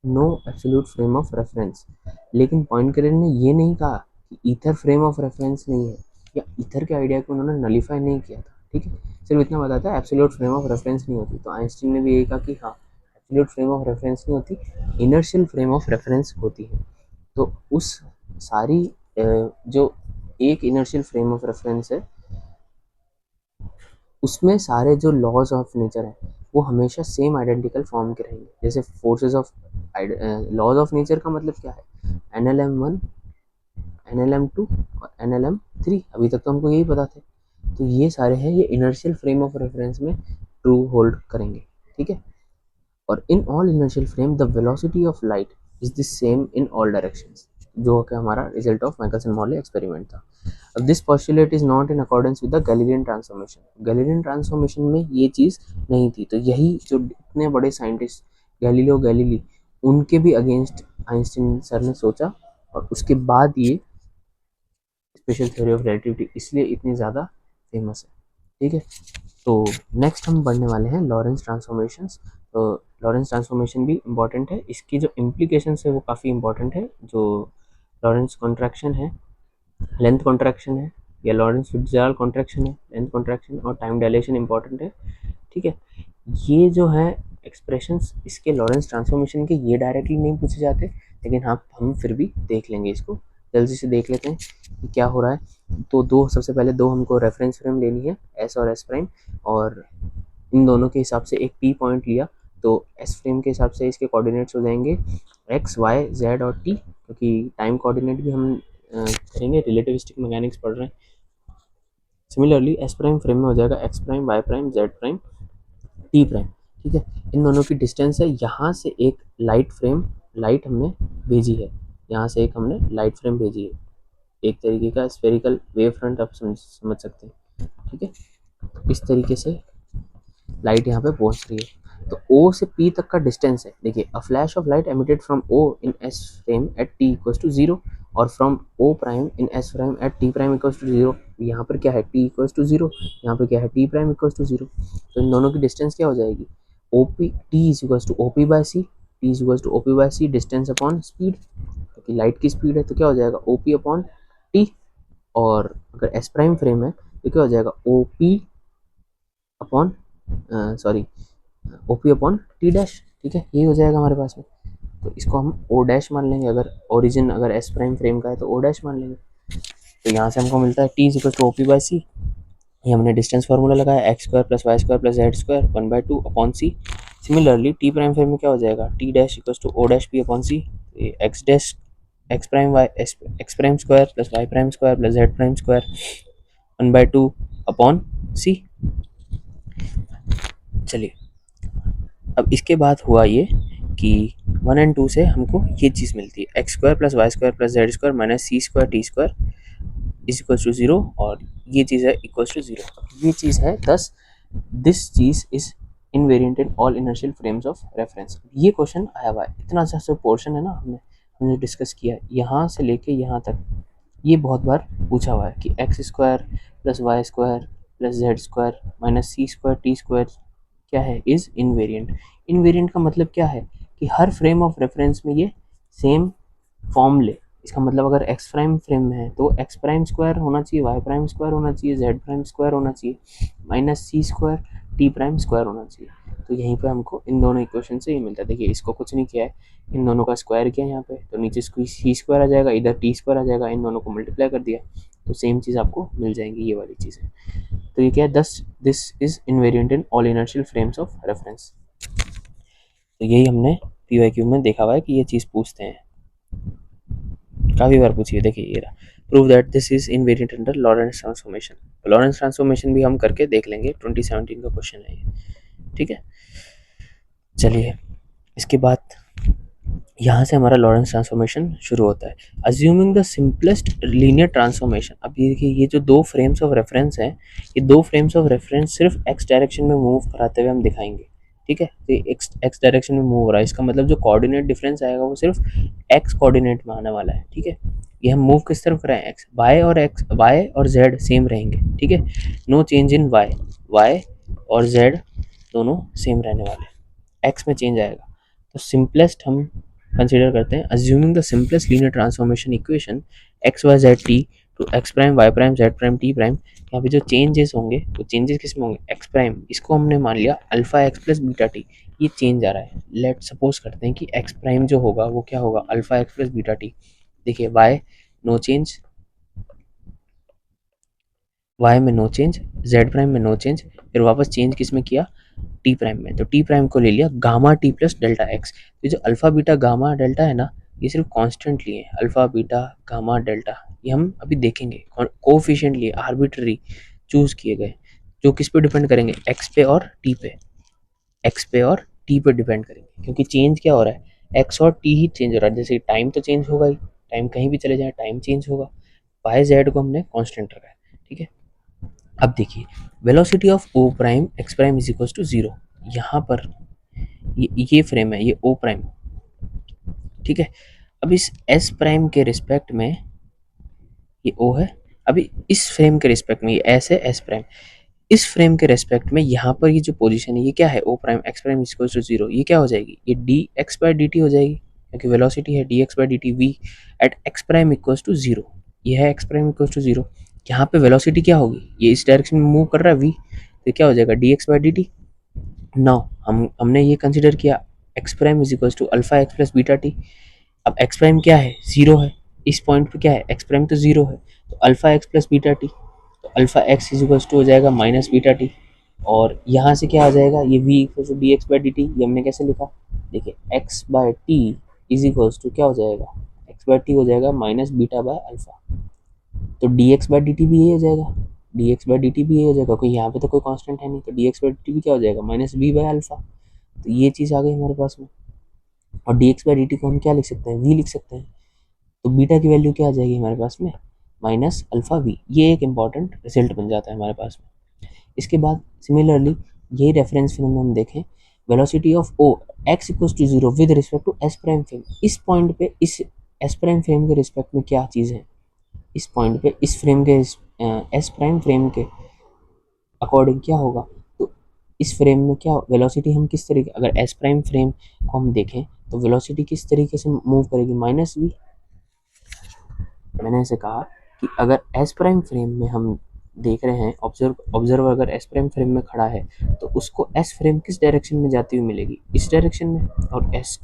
no absolute frame of reference. लेकिन पॉइंटकेयर ने ये नहीं कहा कि ईथर फ्रेम ऑफ रेफरेंस नहीं है, या ईथर के आइडिया को उन्होंने नलीफाई नहीं किया था, ठीक है। सिर्फ इतना बताया था एब्सोल्यूट फ्रेम ऑफ रेफरेंस नहीं होती। तो आइंस्टीन ने भी यही कहा कि हाँ, एब्सोल्यूट फ्रेम ऑफ रेफरेंस नहीं होती, इनर्शियल फ्रेम ऑफ रेफरेंस होती है। तो उस सारी जो एक इनर्शियल फ्रेम ऑफ रेफरेंस है, उसमें सारे जो लॉज ऑफ नेचर हैं वो हमेशा सेम आइडेंटिकल फॉर्म के रहेंगे। जैसे forces of laws of nature का मतलब क्या है, NLM1, NLM2 और NLM3, अभी तक तो हमको यही पता थे। तो ये सारे हैं, ये इनर्शियल फ्रेम ऑफ रेफरेंस में ट्रू होल्ड करेंगे, ठीक है। और इन all inertial frame the velocity of light is the same in all directions. जो कि हमारा result of Michelson Morley experiment था। अब this postulate is not in accordance with the Galilean transformation. Galilean transformation में ये चीज़ नहीं थी, तो यही जो इतने बड़े साइंटिस्ट गैलीलियो गैलीली, उनके भी अगेंस्ट आइंस्टीन सर ने सोचा, और उसके बाद ये स्पेशल थ्योरी ऑफ रिलेटिविटी इसलिए इतनी ज़्यादा फेमस है। ठीक है, तो नेक्स्ट हम पढ़ने वाले हैं लॉरेंस ट्रांसफॉर्मेशंस। तो लॉरेंस ट्रांसफॉर्मेशन भी इम्पॉर्टेंट है, इसकी जो इम्प्लीकेशंस है वो काफ़ी इंपॉर्टेंट है। जो लॉरेंस कॉन्ट्रैक्शन है, लेंथ कॉन्ट्रैक्शन है, या लॉरेंस फिट्जजेराल्ड कॉन्ट्रैक्शन है, लेंथ कॉन्ट्रैक्शन और टाइम डायलेशन इंपॉर्टेंट है। ठीक है, ये जो है एक्सप्रेशंस इसके लॉरेंस ट्रांसफॉर्मेशन के, ये डायरेक्टली नहीं पूछे जाते, लेकिन हाँ हम फिर भी देख लेंगे इसको, जल्दी से देख लेते हैं कि क्या हो रहा है। तो दो, सबसे पहले दो हमको रेफरेंस फ्रेम लेनी है, एस और एस प्राइम, और इन दोनों के हिसाब से एक पी पॉइंट लिया, तो एस फ्रेम के हिसाब से इसके कोऑर्डिनेट्स हो जाएंगे एक्स वाई जेड और टी, क्योंकि टाइम कोऑर्डिनेट भी हम करेंगे, रिलेटिविस्टिक मैकेनिक्स पढ़ रहे हैं। सिमिलरली एस प्राइम फ्रेम में हो जाएगा X prime Y prime Z prime T prime. ठीक है, इन दोनों की डिस्टेंस है, यहाँ से एक लाइट फ्रेम, लाइट हमने भेजी है, यहाँ से एक हमने लाइट फ्रेम भेजी है, एक तरीके का स्फेरिकल वेव फ्रंट आप समझ सकते हैं। ठीक है, इस तरीके से लाइट यहाँ पे पहुँच रही है। तो O से P तक का डिस्टेंस है, देखिए a flash of light emitted from O in S frame at T equals to 0 और from O prime in S prime at T prime equals to 0। यहाँ पर क्या है, T इक्वल्स टू 0, यहाँ पर क्या है, T प्राइम इक्वल्स टू 0। तो इन दोनों की डिस्टेंस क्या हो जाएगी, OP T is equals to OP by C, T is equals to OP by C, distance upon speed, क्योंकि लाइट की स्पीड है तो क्या हो जाएगा OP अपॉन T। और अगर S प्राइम फ्रेम है तो क्या हो जाएगा OP upon sorry OP upon T dash. ठीक है, ये हो जाएगा हमारे पास में, तो इसको हम O डैश मान लेंगे, अगर ओरिजिन अगर S प्राइम फ्रेम का है तो O डैश मान लेंगे। तो यहाँ से हमको मिलता है T is equal to OP by c, ये हमने डिस्टेंस फार्मूला लगाया, x square plus Y square plus Z square 1/2 upon c. Similarly t prime frame में क्या हो जाएगा, t dash equal to O dash p upon c, x dash x prime y x prime square plus Y prime square plus Z prime square 1/2 upon c. चलिए, अब इसके बाद हुआ ये कि 1 एंड 2 से हमको ये चीज़ मिलती है, X square plus Y square plus Z square minus C square T square is equal to 0, और ये चीज़ है इक्वल टू 0। ये चीज़ है 10, this cheese is invariant in all inertial frames of reference. ये क्वेश्चन आया हुआ है, इतना सा जो पोर्शन है ना, हमने डिस्कस किया यहाँ से लेके यहाँ तक, ये बहुत बार पूछा हुआ है कि x square plus Y square plus Z square minus सी स्क्वायर टी स्क्वायर क्या है, इज इनवेरिएंट। इनवेरिएंट का मतलब क्या है कि हर फ्रेम ऑफ रेफरेंस में ये सेम फॉर्म ले। इसका मतलब अगर एक्स प्राइम फ्रेम में है तो एक्स प्राइम स्क्वायर होना चाहिए, वाई प्राइम स्क्वायर होना चाहिए, जेड प्राइम स्क्वायर होना चाहिए, माइनस सी स्क्वायर टी प्राइम स्क्वायर होना चाहिए। तो यहीं पे हमको इन दोनों इक्वेशन से ये मिलता है। देखिए इसको कुछ नहीं किया है, इन दोनों का स्क्वायर किया यहाँ पे, तो नीचे सी स्क्वायर आ जाएगा, इधर टी स्क्वायर आ जाएगा, इन दोनों को मल्टीप्लाई कर दिया तो सेम चीज़ आपको मिल जाएगी, ये वाली चीज़ है। तो ये क्या है, this is invariant in all inertial frames of reference. तो यही हमने PYQ में देखा हुआ है कि ये चीज़ पूछते हैं, काफ़ी बार पूछी है। देखिए ये रहा, prove that this is invariant under Lorentz transformation. Lorentz transformation भी हम करके देख लेंगे, 2017 का क्वेश्चन है ये। ठीक है, चलिए इसके बाद यहाँ से हमारा लॉरेंस ट्रांसफॉर्मेशन शुरू होता है। Assuming the simplest linear transformation. अब ये देखिए, ये जो दो फ्रेम्स ऑफ रेफरेंस हैं, ये दो फ्रेम्स ऑफ रेफरेंस सिर्फ एक्स डायरेक्शन में मूव कराते हुए हम दिखाएंगे। ठीक है, तो एक्स डायरेक्शन में मूव हो रहा है, इसका मतलब जो कोऑर्डिनेट डिफरेंस आएगा वो सिर्फ एक्स कोऑर्डिनेट में आने वाला है। ठीक है, ये हम मूव किस तरफ कराएं, एक्स, वाई और जेड सेम रहेंगे। ठीक है, नो चेंज इन वाई और जेड दोनों सेम रहने वाले, एक्स में चेंज आएगा। तो सिंपलेस्ट हम कंसीडर करते हैं, assuming the simplest linear transformation equation X Y Z T to X prime Y prime Z prime T prime. यहाँ पे जो चेंजेस होंगे वो चेंजेस किस में होंगे, एक्स प्राइम, इसको हमने मान लिया alpha x plus beta T, ये चेंज आ रहा है। लेट सपोज करते हैं कि एक्स प्राइम जो होगा वो क्या होगा, alpha x plus beta T. देखिए वाई नो चेंज, वाई में नो चेंज, जेड प्राइम में नो चेंज, फिर वापस चेंज किस में किया, टी प्राइम में, तो टी प्राइम को ले लिया gamma T plus delta x. ये जो अल्फा बीटा गामा डेल्टा है ना, ये सिर्फ कांस्टेंट लिए, अल्फा बीटा गामा डेल्टा, ये हम अभी देखेंगे, कोफिशिएंट लिए, आर्बिट्ररी चूज किए गए, जो किस पे डिपेंड करेंगे, एक्स पे और टी पे, एक्स पे और टी पे डिपेंड करेंगे, क्योंकि चेंज क्या हो रहा है, एक्स और टी ही चेंज हो रहा है। जैसे टाइम तो चेंज होगा ही, टाइम कहीं भी चले जाए टाइम चेंज होगा। बाय जेड को हमने कांस्टेंट रखा है, ठीक है। अब देखिए velocity of O prime x prime is equal to 0। यहाँ पर ये फ्रेम है, ये ओ प्राइम, ठीक है। अब इस एस प्राइम के रिस्पेक्ट में ये ओ है, अभी इस फ्रेम के रिस्पेक्ट में ये एस है, एस प्राइम, इस फ्रेम के रेस्पेक्ट में यहाँ पर ये जो पोजीशन है ये क्या है, O prime x prime equal to 0, ये क्या हो जाएगी, ये d x by D t हो जाएगी, क्योंकि वेलोसिटी है d x by D t v at x prime equal to 0। ये है एक्स प्राइम इक्वल टू 0। यहाँ पे वेलोसिटी क्या होगी, ये इस डायरेक्शन में मूव कर रहा है वी, तो क्या हो जाएगा D x by D T. Now हमने ये कंसिडर किया X prime is equal to alpha x plus beta T. अब एक्स प्राइम क्या है, 0 है, इस पॉइंट पे क्या है, एक्स प्राइम तो 0 है, तो alpha x plus beta T, तो alpha x is equal to हो जाएगा माइनस बीटा टी। और यहाँ से क्या आ जाएगा, ये v equal to D x by D T, ये हमने कैसे लिखा, देखिए x by T is equals to क्या हो जाएगा, x बाई टी हो जाएगा माइनस बीटा बाय अल्फा, तो D x by D T भी ये हो जाएगा, D x by D T भी ये हो जाएगा, क्योंकि यहाँ पे तो कोई कांस्टेंट है नहीं, तो D x by D T भी क्या हो जाएगा माइनस बी बाय अल्फा। तो ये चीज़ आ गई हमारे पास में, और D x by D T को हम क्या लिख सकते हैं, v लिख सकते हैं, तो बीटा की वैल्यू क्या आ जाएगी हमारे पास में, माइनस अल्फा वी। ये एक इंपॉर्टेंट रिजल्ट बन जाता है हमारे पास में। इसके बाद सिमिलरली यही रेफरेंस फ्रेम में हम देखें, velocity of O X equals to 0 with respect to S prime frame, इस पॉइंट पे इस एस प्राइम फ्रेम के रिस्पेक्ट में क्या चीज़ है, इस पॉइंट पे इस फ्रेम के एस प्राइम फ्रेम के अकॉर्डिंग क्या होगा, तो इस फ्रेम में क्या वेलोसिटी हम किस तरीके, अगर एस प्राइम फ्रेम को हम देखें तो वेलोसिटी किस तरीके से मूव करेगी, माइनस वी। मैंने ऐसे कहा कि अगर एस प्राइम फ्रेम में हम देख रहे हैं, ऑब्जर्वर अगर एस प्राइम फ्रेम में खड़ा है तो उसको एस फ्रेम किस डायरेक्शन में जाती हुई मिलेगी, इस डायरेक्शन में, और एस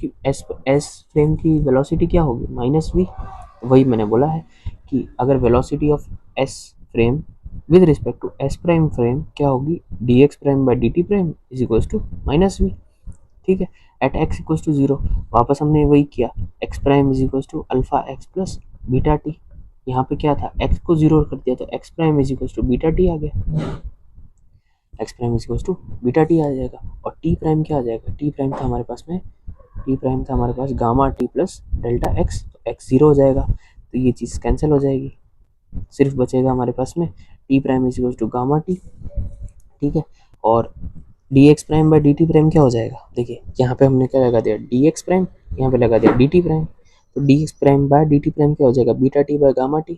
फ्रेम की वेलोसिटी क्या होगी, माइनस वी। वही मैंने बोला है कि अगर velocity of S frame with respect to S prime frame क्या होगी, D X prime by D T prime is equal to minus V, ठीक है। एट एक्स इक्वल टू 0 वापस हमने वही किया, X prime is equal to alpha x plus beta T, यहाँ पे क्या था, x को 0 कर दिया तो x prime is equal to beta t आ गया, x prime is equal to beta t आ जाएगा। और टी प्राइम क्या आ जाएगा, टी प्राइम था हमारे पास में, टी प्राइम था हमारे पास gamma T plus delta x, तो एक्स 0 हो जाएगा, तो ये चीज़ कैंसिल हो जाएगी, सिर्फ बचेगा हमारे पास में T prime is equal to gamma T, ठीक है। और D X prime by D T prime क्या हो जाएगा, देखिए यहाँ पे हमने क्या लगा दिया, डी एक्स प्राइम, यहाँ पे लगा दिया डी टी प्राइम, तो D X prime by D T prime क्या हो जाएगा, beta T by gamma T,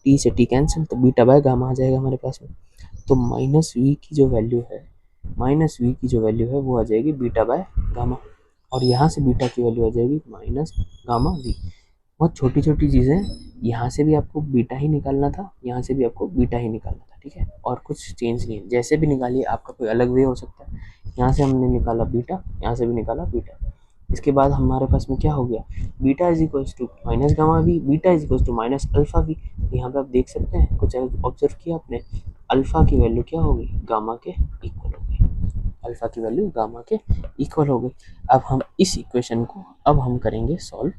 T से टी कैंसिल, तो बीटा बाय गामा आ जाएगा हमारे पास में। तो माइनस वी की जो वैल्यू है, माइनस वी की जो वैल्यू है वो आ जाएगी बीटा बाय गामा, और यहाँ से बीटा की वैल्यू आ जाएगी माइनस गामा वी। बहुत छोटी छोटी चीज़ें, यहाँ से भी आपको बीटा ही निकालना था, यहाँ से भी आपको बीटा ही निकालना था, ठीक है, और कुछ चेंज नहीं है, जैसे भी निकालिए, आपका कोई अलग वे हो सकता है। यहाँ से हमने निकाला बीटा, यहाँ से भी निकाला बीटा। इसके बाद हमारे पास में क्या हो गया, beta is equals to minus gamma V, beta is equals to minus alpha V. यहाँ पे आप देख सकते हैं, कुछ ऑब्जर्व किया आपने, अल्फा की वैल्यू क्या होगी, गामा के इक्वल हो गई, अल्फा की वैल्यू गामा के इक्वल हो गई। अब हम इस इक्वेशन को अब हम करेंगे सॉल्व।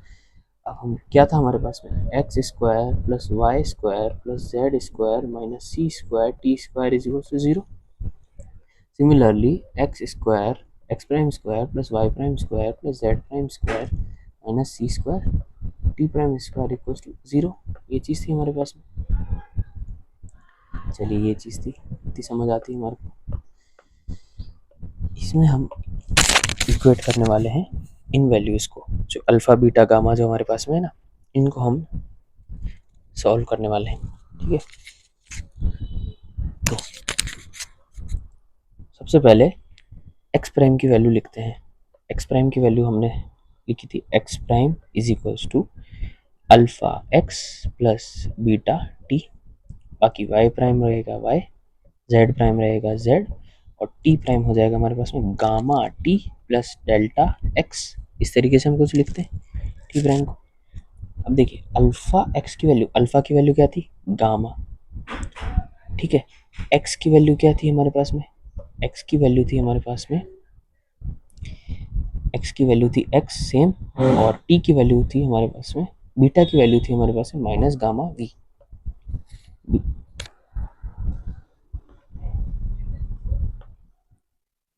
अब हम क्या था हमारे पास में, X square plus Y square plus Z square minus C square T square is equal to 0। Similarly X square X prime square plus Y prime square plus Z prime square minus C square T prime square equal to 0। ये चीज़ थी हमारे पास में, चलिए ये चीज़ थी, इतनी समझ आती है हमारे को। इसमें हम इक्वेट करने वाले हैं इन वैल्यूज़ को, जो अल्फ़ा बीटा गामा जो हमारे पास में है ना, इनको हम सॉल्व करने वाले हैं, ठीक है। तो सबसे पहले एक्स प्राइम की वैल्यू लिखते हैं। एक्स प्राइम की वैल्यू हमने लिखी थी, X prime is equals to alpha X plus beta T, बाकी वाई प्राइम रहेगा वाई, जेड प्राइम रहेगा जेड, और टी प्राइम हो जाएगा हमारे पास में gamma T plus delta X. इस तरीके से हम कुछ लिखते हैं टी प्राइम को। अब देखिए अल्फ़ा एक्स की वैल्यू, अल्फ़ा की वैल्यू क्या थी, गामा, ठीक है। एक्स की वैल्यू क्या थी हमारे पास में, एक्स की वैल्यू थी हमारे पास में, एक्स की वैल्यू थी एक्स सेम, और टी की वैल्यू थी हमारे पास में, बीटा की वैल्यू थी हमारे पास में minus gamma V.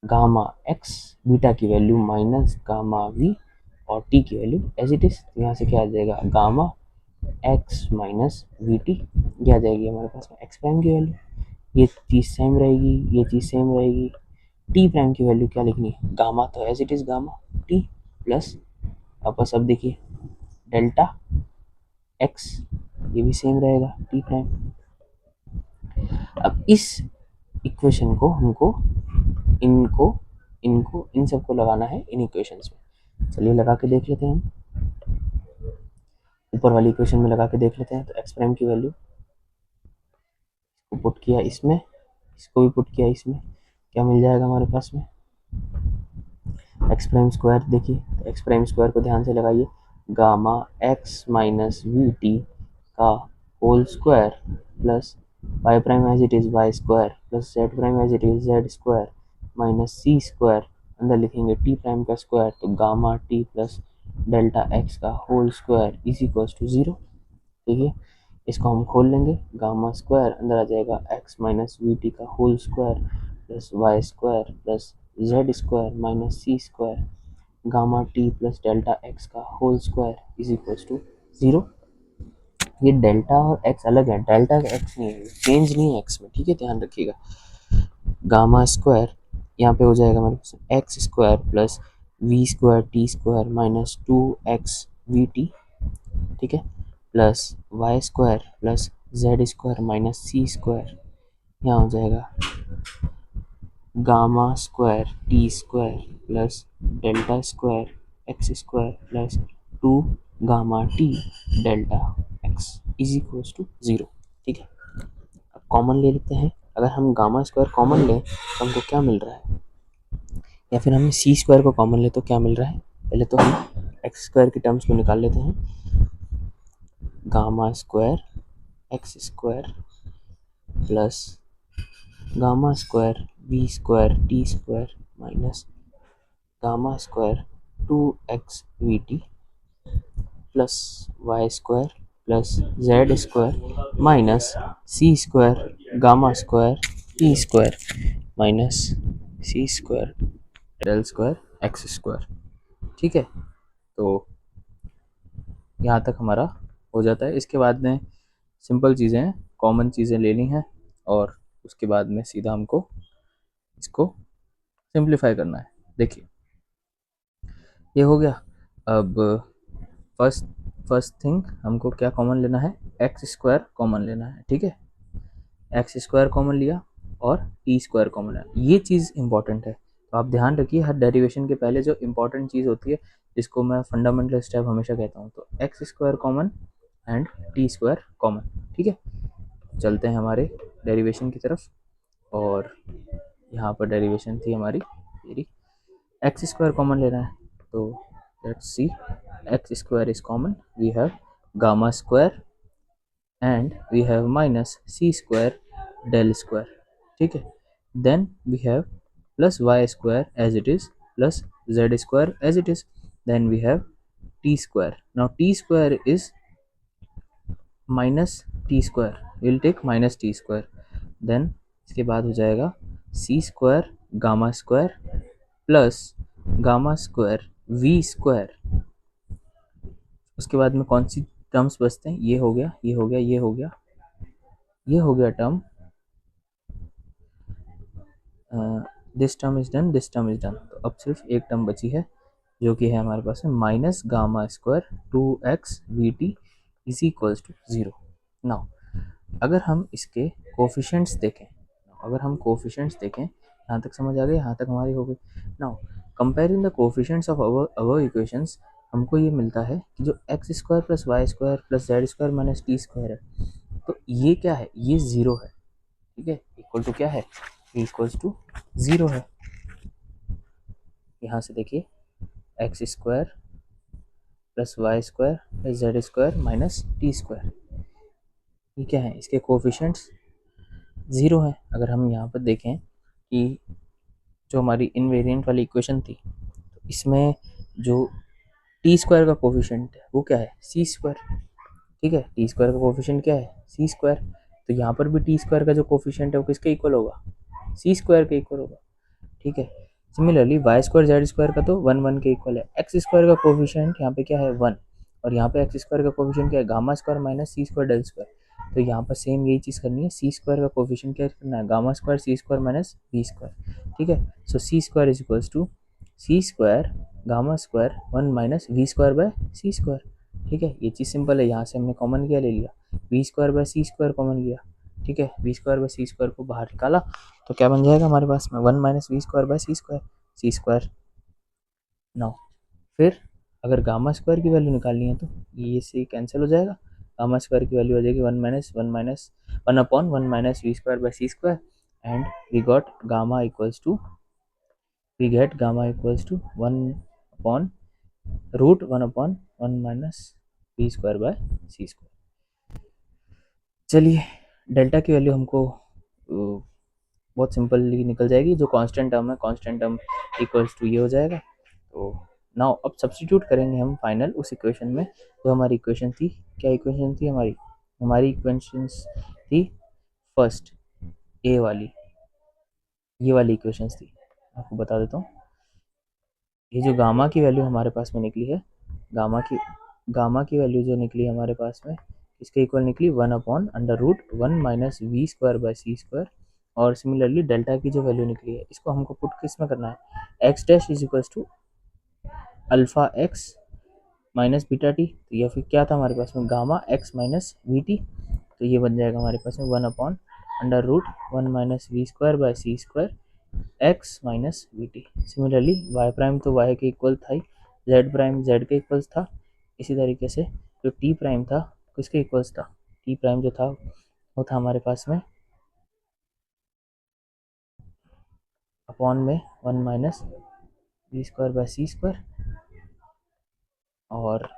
Gamma X, beta की वैल्यू माइनस गामा वी, और टी की वैल्यू एज इट इज, यहाँ से क्या आ जाएगा gamma x minus we T, ये आ जाएगी हमारे पास में एक्स प्राइम की वैल्यू। ये चीज़ सेम रहेगी, ये चीज़ सेम रहेगी। टी प्राइम की वैल्यू क्या लिखनी है, गामा, तो as it is gamma T plus, वापस अब देखिए डेल्टा एक्स, ये भी सेम रहेगा टी प्राइम। अब इस इक्वेशन को हमको इनको इनको इन सबको लगाना है इन इक्वेशंस में। चलिए लगा के देख लेते हैं हम, ऊपर वाली इक्वेशन में लगा के देख लेते हैं। तो एक्स प्राइम की वैल्यू को पुट किया इसमें, इसको भी पुट किया इसमें, क्या मिल जाएगा हमारे पास में, एक्स प्राइम स्क्वायर। देखिए तो एक्स प्राइम स्क्वायर को ध्यान से लगाइए, gamma x minus we t का whole square plus Y prime as it is y square plus Z prime as it is z square minus C square, अंदर लिखेंगे t prime का square, तो gamma T plus delta x का whole square is equals to 0। ठीक है, इसको हम खोल लेंगे, गामा स्क्वायर अंदर आ जाएगा एक्स माइनस वी टी का whole square plus Y square plus Z square minus सी square, gamma T plus delta x का whole square is equals to 0। ये डेल्टा और एक्स अलग है, डेल्टा एक्स नहीं है, चेंज नहीं है एक्स में, ठीक है, ध्यान रखिएगा। गामा स्क्वायर यहाँ पे हो जाएगा हमारे पास x square plus v square T square minus 2x we t, ठीक है, plus Y square plus Z square minus सी स्क्वायर, यहाँ हो जाएगा gamma square T square plus delta square x square plus 2 gamma t delta x is equals to 0। ठीक है, अब common ले लेते हैं। अगर हम गामा स्क्वायर कॉमन लें तो हमको क्या मिल रहा है, या फिर हम सी स्क्वायर को कॉमन ले तो क्या मिल रहा है। पहले तो हम एक्स स्क्वायर की टर्म्स को निकाल लेते हैं, gamma square x square plus gamma square we square T square minus gamma square 2x we T plus Y square plus Z square minus C square gamma square T square minus C square del square x square. ठीक है, तो यहाँ तक हमारा हो जाता है। इसके बाद में सिंपल चीज़ें हैं, कॉमन चीज़ें लेनी हैं और उसके बाद में सीधा हमको इसको सिंप्लीफाई करना है। देखिए ये हो गया। अब फर्स्ट थिंग हमको क्या कॉमन लेना है, एक्स स्क्वायर कॉमन लेना है। ठीक है, एक्स स्क्वायर कॉमन लिया और टी स्क्वायर कॉमन लिया, ये चीज़ इंपॉर्टेंट है। तो आप ध्यान रखिए, हर डेरिवेशन के पहले जो इंपॉर्टेंट चीज़ होती है जिसको मैं फंडामेंटल स्टेप हमेशा कहता हूँ, तो x square common and T square common. ठीक है, चलते हैं हमारे डेरिवेशन की तरफ। और यहाँ पर डेरिवेशन थी हमारी एक्स स्क्वायर कॉमन लेना है, तो let's see x square is common, we have gamma square and we have minus C square del square. ठीक है, then we have plus Y square as it is plus Z square as it is, then we have t square. Now t square is minus T square, will take minus T square, then इसके बाद हो जाएगा c square gamma square plus gamma square we square. उसके बाद में कौन सी terms बचते हैं, ये हो गया, ये हो गया, ये हो गया, ये हो गया term, this term is done, this term is done. तो अब सिर्फ एक टर्म बची है जो कि है हमारे पास में minus gamma square 2x we T is equals to 0। Now अगर हम इसके कोफिशिएंट्स देखें, अगर हम कोफिशिएंट्स देखें, यहाँ तक समझ आ गई, यहाँ तक हमारी हो गई। Now comparing the coefficients of our equations, हमको ये मिलता है कि जो X square plus Y square plus Z square minus T square है, तो ये क्या है, ये 0 है। ठीक है, इक्वल टू क्या है, इक्वल्स टू 0 है। यहाँ से देखिए X square plus Y square plus Z square minus T square, ये क्या है, इसके कोफिशिएंट्स 0 है। अगर हम यहाँ पर देखें कि जो हमारी इनवेरिएंट वाली इक्वेशन थी, तो इसमें जो टी स्क्वायर का कोफिशिएंट है वो क्या है, सी स्क्वायर। ठीक है, टी स्क्वायर का कोफिशिएंट क्या है, सी स्क्वायर, तो यहाँ पर भी टी स्क्वायर का जो कोफिशिएंट है वो किसके इक्वल होगा, सी स्क्वायर के इक्वल होगा। ठीक है, similarly Y square Z square का तो 1 1 के इक्वल है। एक्स स्क्वायर का कोफिशिएंट यहाँ पे क्या है, 1, और यहाँ पे एक्स स्क्वायर का कोफिशिएंट क्या है, गामा स्क्वायर माइनस सी स्क्वायर डेल स्क्वायर। तो यहाँ पर सेम यही चीज़ करनी है, सी स्क्वायर का कोफिशिएंट क्या करना है, gamma square c square minus b square. ठीक है, so c square is equals to c square gamma square 1 minus we square by C square. ठीक है, ये चीज़ सिंपल है, यहाँ से हमने कॉमन क्या ले लिया, V square by C square common लिया। ठीक है, V square by C square को बाहर निकाला तो क्या बन जाएगा हमारे पास में 1 minus we square by C square. Now फिर अगर गामा स्क्वायर की वैल्यू निकालनी है तो ये से कैंसिल हो जाएगा, गामा स्क्वायर की वैल्यू आ जाएगी one upon one minus we square by C square and we got gamma equals to one upon root one upon one minus we square by C square. चलिए delta की value हमको बहुत simply निकल जाएगी, जो constant term है constant term equals to ये हो जाएगा। तो नाउ अब सब्स्टिट्यूट करेंगे हम फाइनल उस इक्वेशन में, जो हमारी इक्वेशन थी, क्या इक्वेशन थी हमारी, हमारी इक्वेशंस थी फर्स्ट ए वाली, ये वाली इक्वेशंस थी। आपको बता देता हूँ, ये जो गामा की वैल्यू हमारे पास में निकली है, गामा की वैल्यू जो निकली हमारे पास में, इसके इक्वल निकली one upon under root one minus we square by C square. और सिमिलरली डेल्टा की जो वैल्यू निकली है, इसको हमको पुट किस में करना है, X dash is equals to alpha X minus beta T. तो या फिर क्या था हमारे पास में, gamma x minus we T. तो ये बन जाएगा हमारे पास में one upon under root one minus we square by C square X minus we T. Similarly Y prime तो वाई के इक्वल था ही, जेड प्राइम जेड के इक्वल्स था। इसी तरीके से जो टी प्राइम था किसके इक्वल्स था, टी प्राइम जो था वो था हमारे पास में अपॉन में one minus we square by C square, और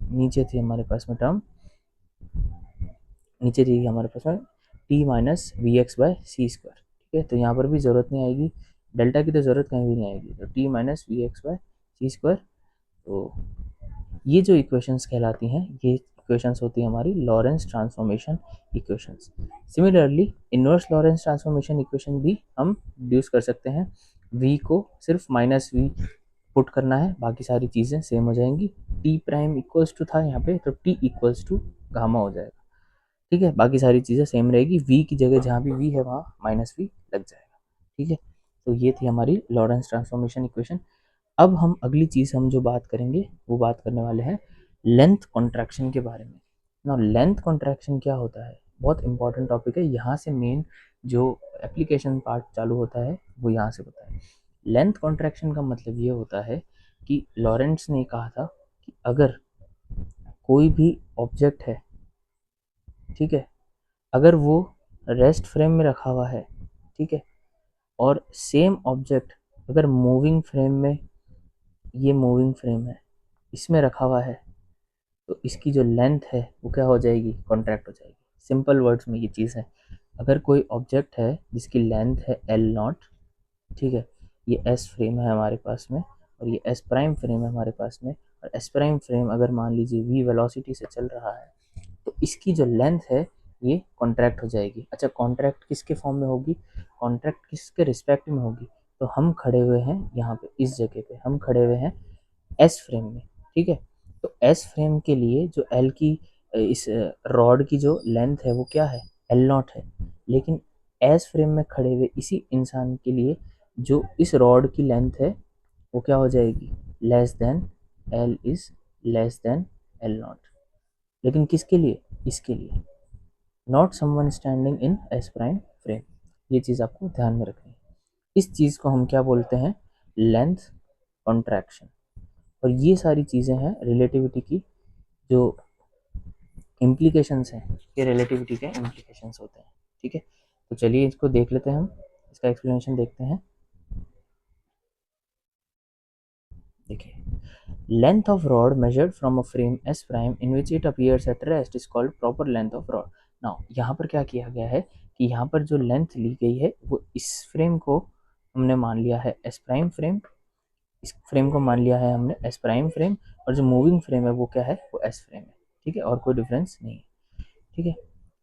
नीचे थी हमारे पास में टर्म, नीचे थी हमारे पास में T minus V X by C square. ठीक है, तो यहाँ पर भी ज़रूरत नहीं आएगी, डेल्टा की तो ज़रूरत कहीं भी नहीं आएगी, तो T minus V X by C square. तो ये जो इक्वेशंस कहलाती हैं, ये इक्वेशंस होती है हमारी Lorentz transformation equations. Similarly inverse Lorentz transformation equation भी हम डिड्यूस कर सकते हैं, v को सिर्फ माइनस वी पुट करना है, बाकी सारी चीज़ें सेम हो जाएंगी। टी प्राइम इक्वल्स टू था यहाँ पे, तो टी इक्वल्स टू गामा हो जाएगा। ठीक है, बाकी सारी चीज़ें सेम रहेगी, v की जगह जहाँ भी v है वहाँ माइनस वी लग जाएगा। ठीक है, तो ये थी हमारी लॉरेंस ट्रांसफॉर्मेशन इक्वेशन। अब हम अगली चीज़ हम जो बात करेंगे वो बात करने वाले हैं लेंथ कॉन्ट्रैक्शन के बारे में। ना लेंथ कॉन्ट्रैक्शन क्या होता है, बहुत इंपॉर्टेंट टॉपिक है, यहाँ से मेन जो एप्लीकेशन पार्ट चालू होता है वो यहाँ से होता है। लेंथ कॉन्ट्रैक्शन का मतलब ये होता है कि लॉरेंट्स ने कहा था कि अगर कोई भी ऑब्जेक्ट है, ठीक है, अगर वो रेस्ट फ्रेम में रखा हुआ है, ठीक है, और सेम ऑब्जेक्ट अगर मूविंग फ्रेम में, ये मूविंग फ्रेम है, इसमें रखा हुआ है, तो इसकी जो लेंथ है वो क्या हो जाएगी, कॉन्ट्रैक्ट हो जाएगी। सिंपल वर्ड्स में ये चीज़ है, अगर कोई ऑब्जेक्ट है जिसकी लेंथ है एल नॉट, ठीक है, ये एस फ्रेम है हमारे पास में और ये एस प्राइम फ्रेम है हमारे पास में, और एस प्राइम फ्रेम अगर मान लीजिए वी वेलोसिटी से चल रहा है, तो इसकी जो लेंथ है ये कॉन्ट्रैक्ट हो जाएगी। अच्छा, कॉन्ट्रैक्ट किसके फॉर्म में होगी, कॉन्ट्रैक्ट किसके रिस्पेक्ट में होगी, तो हम खड़े हुए हैं यहाँ पे, इस जगह पे हम खड़े हुए हैं एस फ्रेम में। ठीक है, तो एस फ्रेम के लिए जो एल की इस रॉड की जो लेंथ है वो क्या है, एल नॉट है, लेकिन एस फ्रेम में खड़े हुए इसी इंसान के लिए जो इस रॉड की लेंथ है वो क्या हो जाएगी, less than L is less than L not. लेकिन किसके लिए, इसके लिए, not someone standing in S prime frame. ये चीज़ आपको ध्यान में रखनी है, इस चीज़ को हम क्या बोलते हैं, लेंथ कॉन्ट्रैक्शन। और ये सारी चीज़ें हैं रिलेटिविटी की जो इम्प्लीकेशंस हैं, ये रिलेटिविटी के इम्प्लीकेशंस होते हैं। ठीक है, तो चलिए इसको देख लेते हैं, हम इसका एक्सप्लेनेशन देखते हैं। देखिए, length of rod measured from a frame S prime in which it appears at rest is called proper length of rod. Now यहाँ पर क्या किया गया है कि यहाँ पर जो लेंथ ली गई है वो इस फ्रेम को हमने मान लिया है एस प्राइम फ्रेम, इस फ्रेम को मान लिया है हमने एस प्राइम फ्रेम, और जो मूविंग फ्रेम है वो क्या है, वो एस फ्रेम है। ठीक है, और कोई डिफरेंस नहीं है। ठीक है,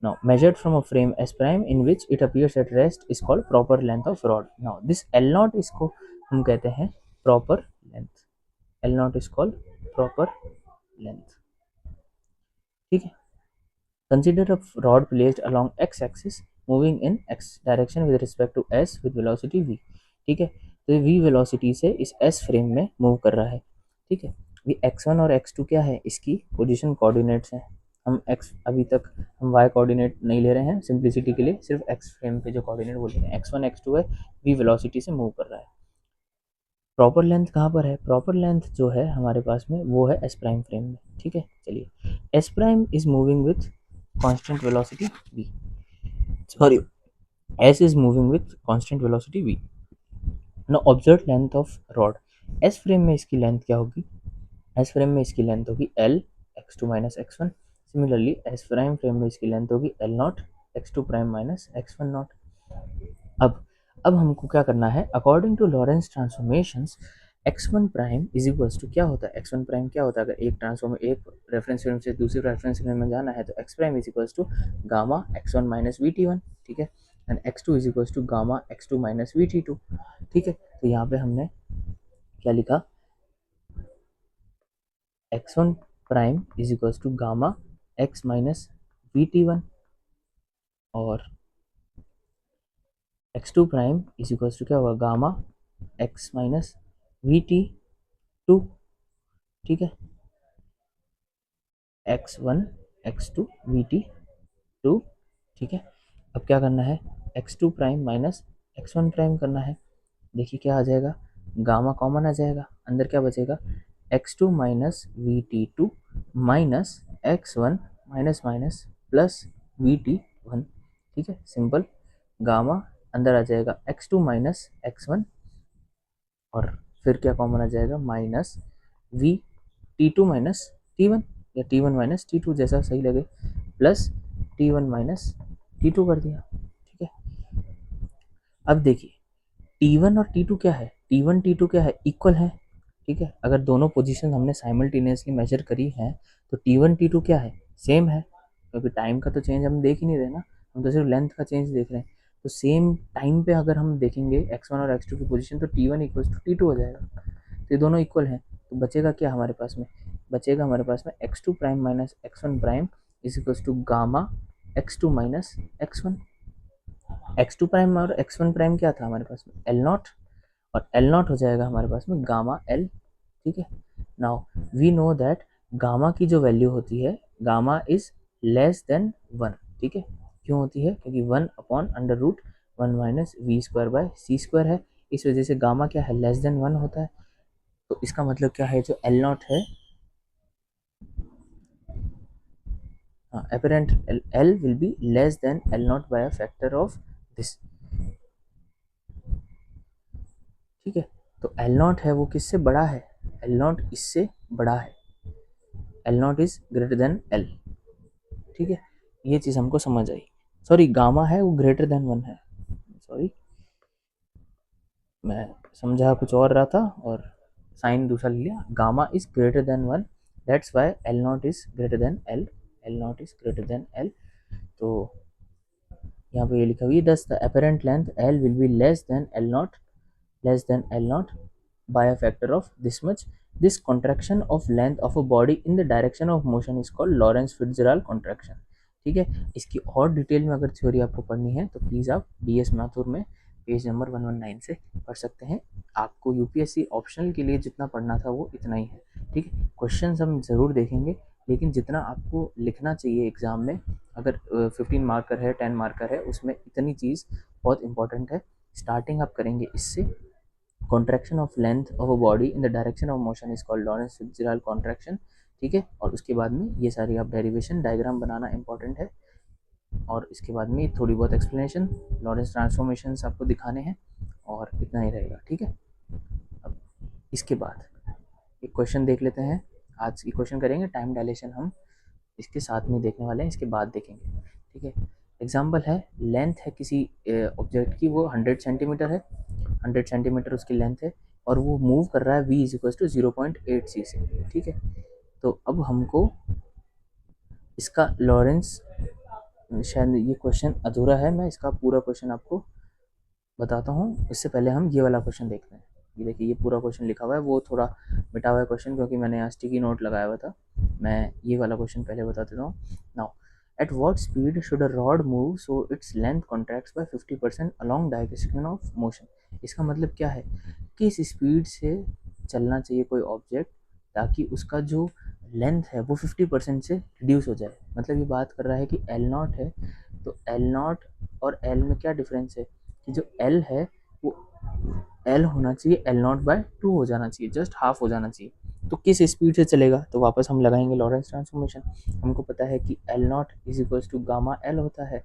now measured from a frame S prime in which it appears at rest is called proper length of rod. Now this L naught, इसको हम कहते हैं proper length, L naught is called proper length. ठीक है। Consider a rod placed along X axis moving in X direction with respect to S with velocity V. ठीक है, तो ये वी वेलोसिटी से इस एस फ्रेम में मूव कर रहा है। ठीक है, ये x1 और x2 क्या है, इसकी पोजीशन कोऑर्डिनेट्स हैं। हम x अभी तक हम y कोऑर्डिनेट नहीं ले रहे हैं सिंप्लिसिटी के लिए, सिर्फ x फ्रेम पे जो कोऑर्डिनेट बोल रहे हैं x1 x2 है, v वेलोसिटी से मूव कर रहा है। प्रॉपर लेंथ कहाँ पर है, प्रॉपर लेंथ जो है हमारे पास में वो है एस प्राइम फ्रेम में। ठीक है, चलिए S prime is moving with constant velocity v, sorry s is moving with constant velocity v. now observe length of rod, s frame में इसकी लेंथ क्या होगी, s फ्रेम में इसकी लेंथ होगी l x2 minus x1। Similarly s prime frame में इसकी length होगी l naught x2 prime minus x1 naught. अब हमको क्या करना है, according to Lorentz transformations x1 prime is equals to क्या होता है, x1 प्राइम क्या होता है, अगर एक ट्रांसफॉर्म एक रेफरेंस फ्रेम से दूसरे रेफरेंस फ्रेम में जाना है तो x prime is equals to gamma x1 minus vt1। ठीक है, and x2 is equals to gamma x2 minus vt2। ठीक है, तो यहाँ पे हमने क्या लिखा, x1 prime is equals to gamma x minus vt1 और x2 prime is equals to क्या होगा, गामा x माइनस vt2। ठीक है, x1 x2 vt2। ठीक है, अब क्या करना है, x2 prime minus x1 prime करना है। देखिए क्या आ जाएगा, गामा कॉमन आ जाएगा, अंदर क्या बचेगा, x2 minus vt2 minus x1 minus minus plus vt1। ठीक है, सिंपल, गामा अंदर आ जाएगा x2 माइनस x1 और फिर क्या कॉमन आ जाएगा, minus v t2 minus t1 या t1 माइनस t2 जैसा सही लगे, प्लस t1 माइनस t2 कर दिया। ठीक है, अब देखिए t1 और t2 क्या है, t1 t2 क्या है, इक्वल है। ठीक है, अगर दोनों पोजीशन हमने साइमल्टेनियसली मेजर करी हैं तो t1 t2 क्या है, सेम है, क्योंकि टाइम का तो चेंज हम देख ही नहीं रहे ना, हम तो सिर्फ लेंथ का चेंज देख रहे हैं। तो सेम टाइम पे अगर हम देखेंगे x1 और x2 की पोजीशन तो t1 इक्वल्स टू t2 हो जाएगा। तो ये दोनों इक्वल हैं, तो बचेगा क्या हमारे पास में, बचेगा हमारे पास में x2 prime minus x1 prime is equals to gamma x2 minus x1। x2 prime और x1 प्राइम क्या था हमारे पास में, l नॉट, और l नॉट हो जाएगा हमारे पास में गामा l। ठीक है, now we know that gamma की जो वैल्यू होती है, गामा इज लेस देन 1। ठीक है, क्यों होती है, क्योंकि 1 upon under root 1 minus we square by C square है, इस वजह से गामा क्या है, लेस देन 1 होता है। तो इसका मतलब क्या है, जो एल नॉट है, apparent L will be less than L naught by a factor of this। ठीक है, तो L naught है वो किससे बड़ा है, L naught इससे बड़ा है, L naught is greater than L। ठीक है, ये चीज़ हमको समझ आई। सॉरी, गामा है वो ग्रेटर देन 1 है, सॉरी मैं समझा कुछ और रहा था और साइन दूसरा ले लिया, gamma is greater then 1, that's why L naught is greater then L, L naught is greater then L। तो यहाँ पे ये लिखा हुआ है, दस the apparent length L will be less than L not, less than L naught by a factor of this much. This contraction of length of a body in the direction of motion is called Lorentz Fitzgerald contraction। ठीक है, इसकी और detail में अगर theory आपको पढ़नी है तो प्लीज़ आप DS मैथुर में पेज नंबर 119 से पढ़ सकते हैं। आपको यूपीएससी ऑप्शनल के लिए जितना पढ़ना था वो इतना ही है। ठीक है, क्वेश्चन हम ज़रूर देखेंगे, लेकिन जितना आपको लिखना चाहिए एग्ज़ाम में, अगर 15 मार्कर है 10 मार्कर है, उसमें इतनी चीज़ बहुत इंपॉर्टेंट है। स्टार्टिंग आप करेंगे इससे, contraction of length of a body in the direction of motion is called Lorentz Fitzgerald contraction. ठीक है, और उसके बाद में ये सारी आप डेरिवेशन डायग्राम बनाना इंपॉर्टेंट है, और इसके बाद में थोड़ी बहुत एक्सप्लेनेशन, लॉरेंस ट्रांसफॉर्मेशन आपको दिखाने हैं, और इतना ही रहेगा। ठीक है, अब इसके बाद एक क्वेश्चन देख लेते हैं, आज की क्वेश्चन करेंगे, टाइम डायलेशन हम इसके साथ में देखने वाले हैं, इसके बाद देखेंगे। ठीक है, एग्जाम्पल है, लेंथ है किसी ऑब्जेक्ट की, वो 100 सेंटीमीटर है, 100 सेंटीमीटर उसकी लेंथ है, और वो मूव कर रहा है v इज इक्वल टू 0.8 सी से। ठीक है, तो अब हमको इसका लॉरेंस, शायद ये क्वेश्चन अधूरा है, मैं इसका पूरा क्वेश्चन आपको बताता हूँ, इससे पहले हम ये वाला क्वेश्चन देखते हैं। ये देखिए, ये पूरा क्वेश्चन लिखा हुआ है, वो थोड़ा मिटा हुआ है क्वेश्चन, क्योंकि मैंने यहाँ स्टिकी नोट लगाया हुआ था, मैं ये वाला क्वेश्चन पहले बता देता हूँ। Now at what speed should a rod move so its length contracts by 50% along direction of motion. इसका मतलब क्या है, किस स्पीड से चलना चाहिए कोई ऑब्जेक्ट ताकि उसका जो लेंथ है वो 50% से रिड्यूस हो जाए। मतलब ये बात कर रहा है कि एल नॉट है, तो एल नॉट और एल में क्या डिफरेंस है कि जो एल है वो एल होना चाहिए एल नॉट बाय 2 हो जाना चाहिए, जस्ट हाफ हो जाना चाहिए। तो किस स्पीड से चलेगा, तो वापस हम लगाएंगे लॉरेंस ट्रांसफॉर्मेशन। हमको पता है कि L naught is equals to gamma L होता है,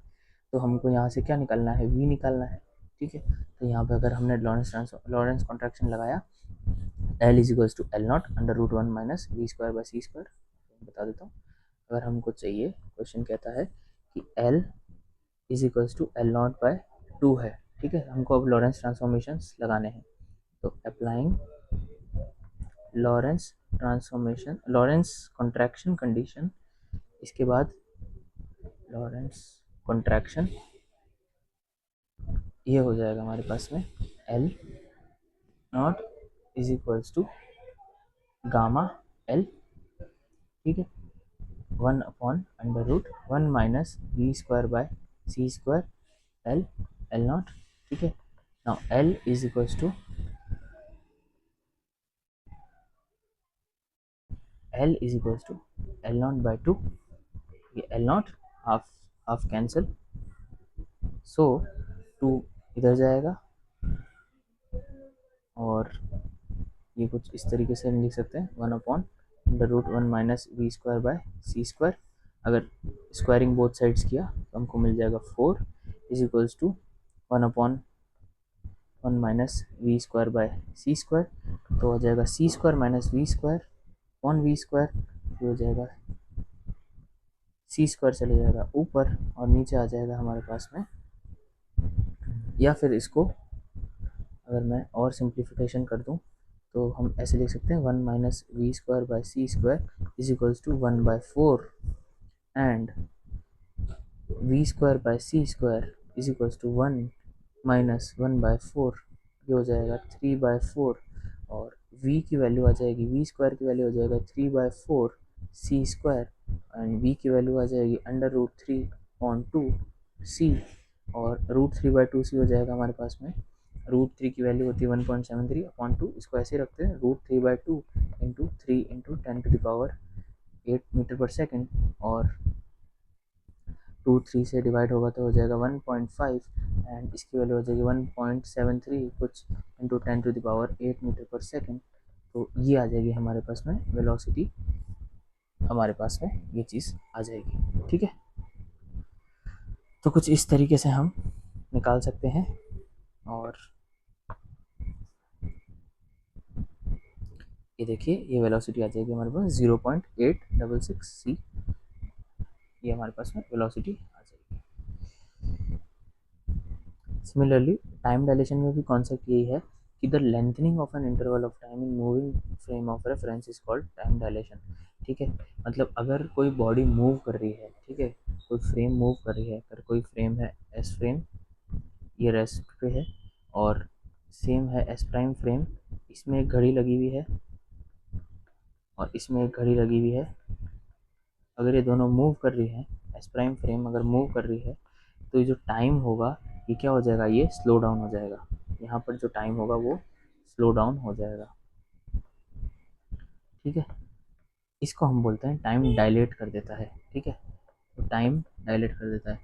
तो हमको यहाँ से क्या निकालना है, वी निकालना है। ठीक है, तो यहाँ पे अगर हमने लॉरेंस कॉन्ट्रैक्शन लगाया, L is equals to L naught under root 1 minus we square by C square. बता देता हूँ, अगर हमको चाहिए, क्वेश्चन कहता है कि L is equals to L naught by 2 है। ठीक है, हमको अब लॉरेंस ट्रांसफॉर्मेशन लगाने हैं, तो applying Lorentz transformation, Lawrence contraction condition, इसके बाद लॉरेंस कॉन्ट्रैक्शन, ये हो जाएगा हमारे पास में l naught is equals to gamma l. ठीक है, 1/√1 minus we square by C square l l naught. ठीक है, now l is equals to L naught by 2, ये l naught half half cancel, so 2 इधर जाएगा और ये कुछ इस तरीके से हम लिख सकते हैं 1/√1 minus we square by C square. अगर स्क्वायरिंग बोथ साइड्स किया तो हमको मिल जाएगा 4 is equals to 1/1 minus we square by C square. तो हो जाएगा c square minus we square on v square, ये हो जाएगा सी स्क्वायर चले जाएगा ऊपर और नीचे आ जाएगा हमारे पास में। या फिर इसको अगर मैं और सिंप्लीफिकेशन कर दूं तो हम ऐसे लिख सकते हैं 1 minus we square by C square is equals to 1/4 and V square by C square is equals to 1 minus 1/4, ये हो जाएगा 3/4 और v की वैल्यू आ जाएगी, वी स्क्वायर की वैल्यू हो जाएगा 3/4 सी स्क्वायर एंड v की वैल्यू आ जाएगी √3/2 सी, और √3/2 सी हो जाएगा हमारे पास में। √3 की वैल्यू होती है 1.73/2, इसको ऐसे रखते हैं √3/2 इंटू 3 इंटू 10⁸ मीटर पर सेकेंड, और 2 3 से डिवाइड होगा तो हो जाएगा 1.5 एंड इसकी वैल्यू हो जाएगी 1.73 कुछ इंटू 10⁸ मीटर पर सेकेंड। तो ये आ जाएगी हमारे पास में वेलोसिटी, हमारे पास में ये चीज़ आ जाएगी। ठीक है, तो कुछ इस तरीके से हम निकाल सकते हैं। और ये देखिए, ये वेलोसिटी आ जाएगी हमारे पास 0.866 सी, ये हमारे पास में वेलोसिटी आ जाएगी। सिमिलरली टाइम डायलेशन में भी कॉन्सेप्ट यही है कि the lengthening of an interval of time in moving frame of reference is called time dilation. ठीक है, मतलब अगर कोई बॉडी मूव कर रही है, ठीक है, कोई फ्रेम मूव कर रही है, अगर कोई फ्रेम है एस फ्रेम, ये रेस्ट पे है, और सेम है एस प्राइम फ्रेम, इसमें एक घड़ी लगी हुई है और इसमें एक घड़ी लगी हुई है। अगर ये दोनों मूव कर रही है, एस प्राइम फ्रेम अगर मूव कर रही है, तो ये जो टाइम होगा ये क्या हो जाएगा, ये स्लो डाउन हो जाएगा। यहाँ पर जो टाइम होगा वो स्लो डाउन हो जाएगा। ठीक है, इसको हम बोलते हैं टाइम डायलेट कर देता है। ठीक है, तो टाइम डायलेट कर देता है।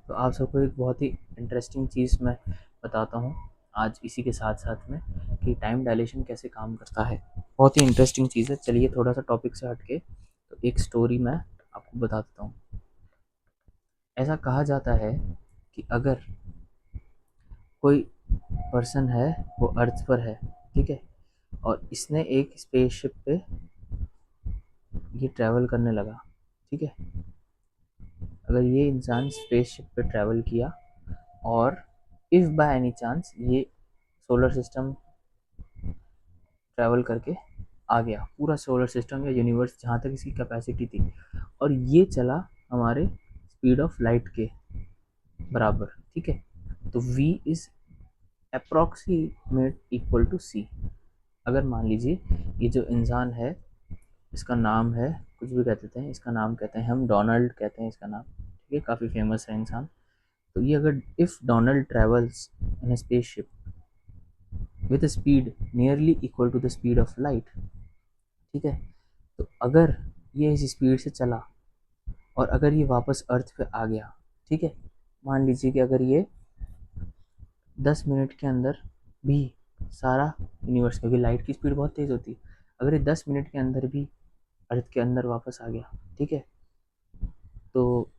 तो आप सबको एक बहुत ही इंटरेस्टिंग चीज़ मैं बताता हूँ आज इसी के साथ साथ में, कि टाइम डायलेशन कैसे काम करता है। बहुत ही इंटरेस्टिंग चीज़ है। चलिए थोड़ा सा टॉपिक से हटके तो एक स्टोरी मैं आपको बता देता हूँ। ऐसा कहा जाता है कि अगर कोई पर्सन है, वो अर्थ पर है, ठीक है, और इसने एक स्पेसशिप पे ये ट्रैवल करने लगा। ठीक है, अगर ये इंसान स्पेसशिप पे ट्रैवल किया और इफ़ बाय एनी चांस ये सोलर सिस्टम ट्रैवल करके आ गया, पूरा सोलर सिस्टम या यूनिवर्स जहाँ तक इसकी कैपेसिटी थी, और ये चला हमारे स्पीड ऑफ लाइट के बराबर। ठीक है, तो v is approximate equal to c। अगर मान लीजिए ये जो इंसान है इसका नाम है, कुछ भी कह देते हैं, इसका नाम कहते हैं हम डोनाल्ड कहते हैं इसका नाम, ठीक है, काफ़ी फेमस है इंसान। तो ये अगर if Donald travels in a spaceship with a speed nearly equal to the speed of light, ठीक है, तो अगर ये इस स्पीड से चला और अगर ये वापस अर्थ पे आ गया, ठीक है, मान लीजिए कि अगर ये 10 मिनट के अंदर भी सारा यूनिवर्स, क्योंकि लाइट की स्पीड बहुत तेज़ होती है, अगर ये 10 मिनट के अंदर भी अर्थ के अंदर वापस आ गया, ठीक है, तो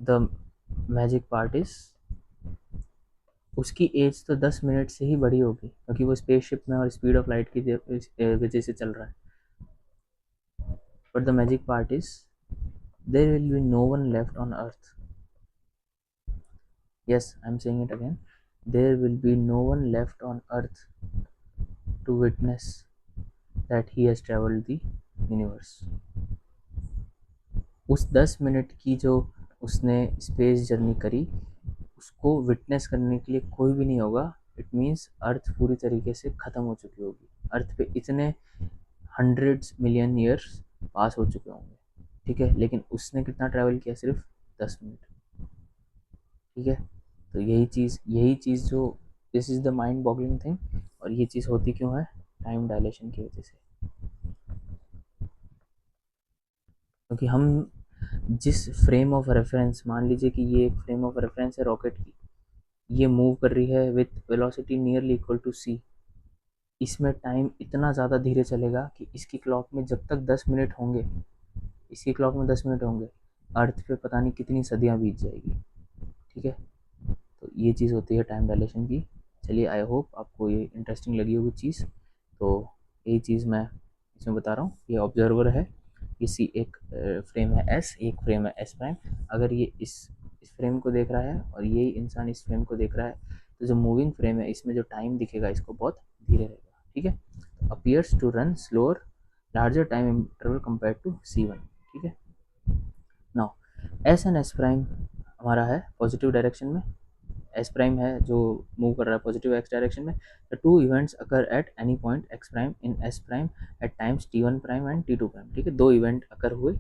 द मैजिक पार्ट इज, उसकी एज तो 10 मिनट से ही बड़ी होगी, क्योंकि वो स्पेसशिप में और स्पीड ऑफ लाइट की वजह से चल रहा है। But the magic part is there will be no one left on Earth. Yes, I'm saying it again. There will be no one left on earth to witness that he has traveled the universe. उस 10 minute की जो उसने space journey करी, उसको witness करने के लिए कोई भी नहीं होगा। इट मीन्स अर्थ पूरी तरीके से ख़त्म हो चुकी होगी, अर्थ पे इतने हंड्रेड्स मिलियन ईयर्स पास हो चुके होंगे, ठीक है, लेकिन उसने कितना ट्रैवल किया, सिर्फ 10 मिनट, ठीक है। तो यही चीज़ जो, this is the mind boggling thing. और ये चीज़ होती क्यों है, टाइम डायलेशन की वजह से, क्योंकि हम जिस फ्रेम ऑफ रेफरेंस, मान लीजिए कि ये एक फ्रेम ऑफ रेफरेंस है रॉकेट की, ये मूव कर रही है with velocity nearly equal to c, इसमें टाइम इतना ज़्यादा धीरे चलेगा कि इसकी क्लॉक में जब तक 10 मिनट होंगे, इसकी क्लॉक में 10 मिनट होंगे, अर्थ पे पता नहीं कितनी सदियाँ बीत जाएगी, ठीक है। तो ये चीज़ होती है टाइम डायलेशन की। चलिए, आई होप आपको ये इंटरेस्टिंग लगी होगी चीज़। तो यही चीज़ मैं इसमें बता रहा हूँ। ये ऑब्जर्वर है, इसी एक फ्रेम है एस, एक फ्रेम है एस प्राइम। अगर ये इस फ्रेम को देख रहा है और यही इंसान इस फ्रेम को देख रहा है, तो जो मूविंग फ्रेम है इसमें जो टाइम दिखेगा इसको बहुत धीरे रहेगा, ठीक है। Appears to run slower larger time interval compare to C1, ठीक है। Now S and S prime हमारा है पॉजिटिव डायरेक्शन में, एस प्राइम है जो मूव कर रहा है पॉजिटिव एक्स डायरेक्शन में। The two events occur at any point X prime in S prime at times T1 prime and T2 prime, ठीक है। दो इवेंट अकर हुए,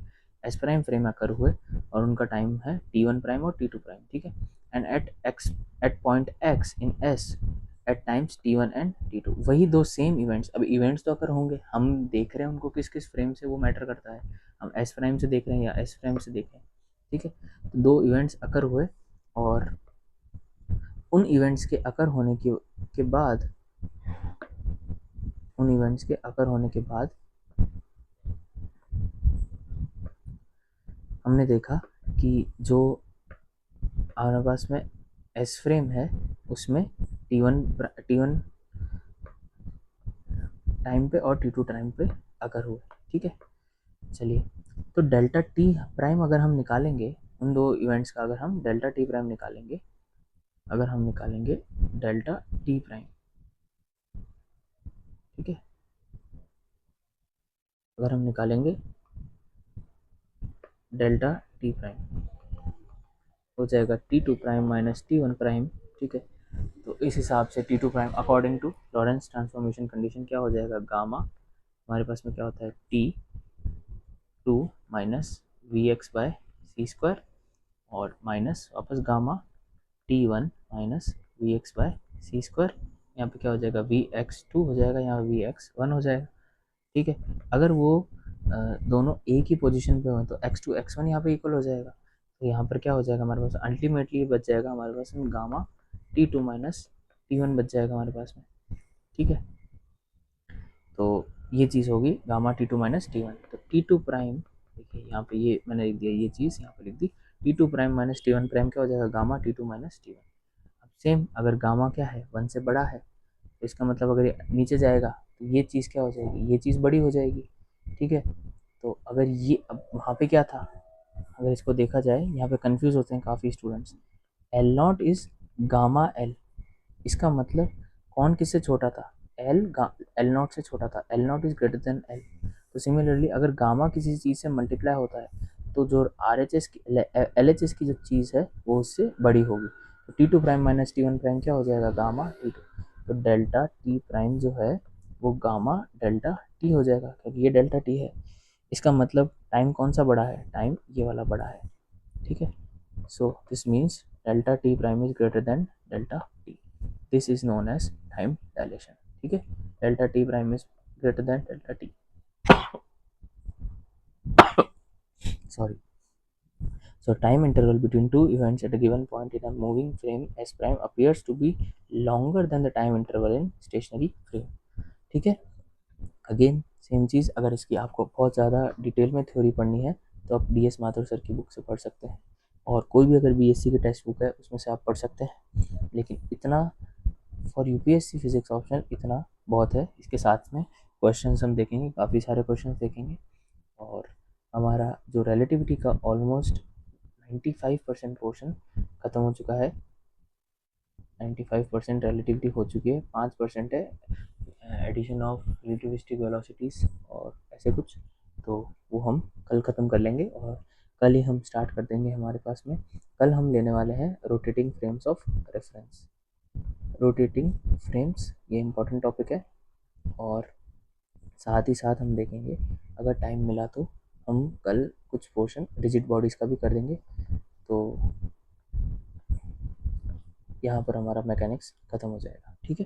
एस प्राइम फ्रेम में अकर हुए, और उनका टाइम है T1 प्राइम और T2 प्राइम, ठीक है। And at point X in S at times T1 and T2, वही दो सेम इवेंट्स। अब इवेंट्स तो अकर होंगे, हम देख रहे हैं उनको किस किस फ्रेम से, वो मैटर करता है, हम एस प्राइम से देख रहे हैं या एस प्राइम से देख रहे हैं, ठीक है। तो दो इवेंट्स अकर हुए, और उन इवेंट्स के अकर होने के बाद, उन इवेंट्स के अकर होने के बाद हमने देखा कि जो हमारे पास में एस फ्रेम है उसमें T1 टाइम पे और T2 टाइम पे अकर हुए, ठीक है। चलिए, तो डेल्टा टी प्राइम अगर हम निकालेंगे, उन दो इवेंट्स का अगर हम डेल्टा टी प्राइम निकालेंगे, अगर हम निकालेंगे डेल्टा टी प्राइम, ठीक है, अगर हम निकालेंगे डेल्टा टी प्राइम, हो जाएगा T2 prime minus T1 prime, ठीक है। तो इस हिसाब से T2 prime according to Lorentz transformation condition क्या हो जाएगा, गामा, हमारे पास में क्या होता है T2 माइनस Vx/c² और माइनस वापस गामा T1 माइनस Vx/c², यहाँ पे क्या हो जाएगा Vx2 हो जाएगा, यहाँ Vx1 हो जाएगा, ठीक है। अगर वो दोनों एक ही पोजीशन पे हो तो x2 x1 यहाँ पे इक्वल हो जाएगा। तो यहाँ पर क्या हो जाएगा हमारे पास, अल्टीमेटली बच जाएगा हमारे पास में गामा T2 माइनस T1 बच जाएगा हमारे पास में, ठीक है। तो ये चीज़ होगी गामा T2 माइनस T1। तो T2 प्राइम, देखिए यहाँ पे ये मैंने लिख दिया, ये चीज़ यहाँ पे लिख दी, T2 prime minus T1 prime क्या हो जाएगा, गामा T2 माइनस T1। अब सेम, अगर गामा क्या है, 1 से बड़ा है, तो इसका मतलब अगर ये नीचे जाएगा तो ये चीज़ क्या हो जाएगी, ये चीज़ बड़ी हो जाएगी, ठीक है। तो अगर ये, अब वहाँ पे क्या था, अगर इसको देखा जाए, यहाँ पे कंफ्यूज होते हैं काफ़ी students, L not is gamma L, इसका मतलब कौन किससे छोटा था, एल नॉट से छोटा था, L not is greater than L. तो सिमिलरली अगर गामा किसी चीज़ से मल्टीप्लाई होता है, तो जो आर एच एस की, एल एच एस की जो चीज़ है वो उससे बड़ी होगी। तो T2 prime minus T1 prime क्या हो जाएगा, गामा T2। तो डेल्टा टी प्राइम जो है वो गामा डेल्टा टी हो जाएगा, क्योंकि ये डेल्टा टी है। इसका मतलब टाइम कौन सा बड़ा है, टाइम ये वाला बड़ा है, ठीक है। So this means delta T prime is greater than delta T, this is known as time dilation, ठीक है। Delta T prime is greater than delta T, sorry. So time interval between two events at a given point in a moving frame S prime appears to be longer than the time interval in stationary frame, ठीक है। Again same चीज़, अगर इसकी आपको बहुत ज़्यादा detail में theory पढ़नी है तो आप डी एस माथुर सर की बुक से पढ़ सकते हैं, और कोई भी अगर बी एस सी की टेक्स्ट बुक है उसमें से आप पढ़ सकते हैं। लेकिन इतना for U P S C physics option इतना बहुत है। इसके साथ में क्वेश्चंस हम देखेंगे, काफ़ी सारे क्वेश्चंस देखेंगे, और हमारा जो रिलेटिविटी का ऑलमोस्ट 95% पोर्शन ख़त्म हो चुका है। 95% रिलेटिविटी हो चुकी है, 5% है एडिशन ऑफ रिलेटिविस्टिक वेलोसिटीज़ और ऐसे कुछ, तो वो हम कल ख़त्म कर लेंगे, और कल ही हम स्टार्ट कर देंगे। हमारे पास में कल हम लेने वाले हैं rotating frames of reference. Rotating frames ये इम्पोर्टेंट टॉपिक है, और साथ ही साथ हम देखेंगे, अगर टाइम मिला तो हम कल कुछ पोर्शन रिजिड बॉडीज़ का भी कर देंगे। तो यहाँ पर हमारा मैकेनिक्स ख़त्म हो जाएगा, ठीक है।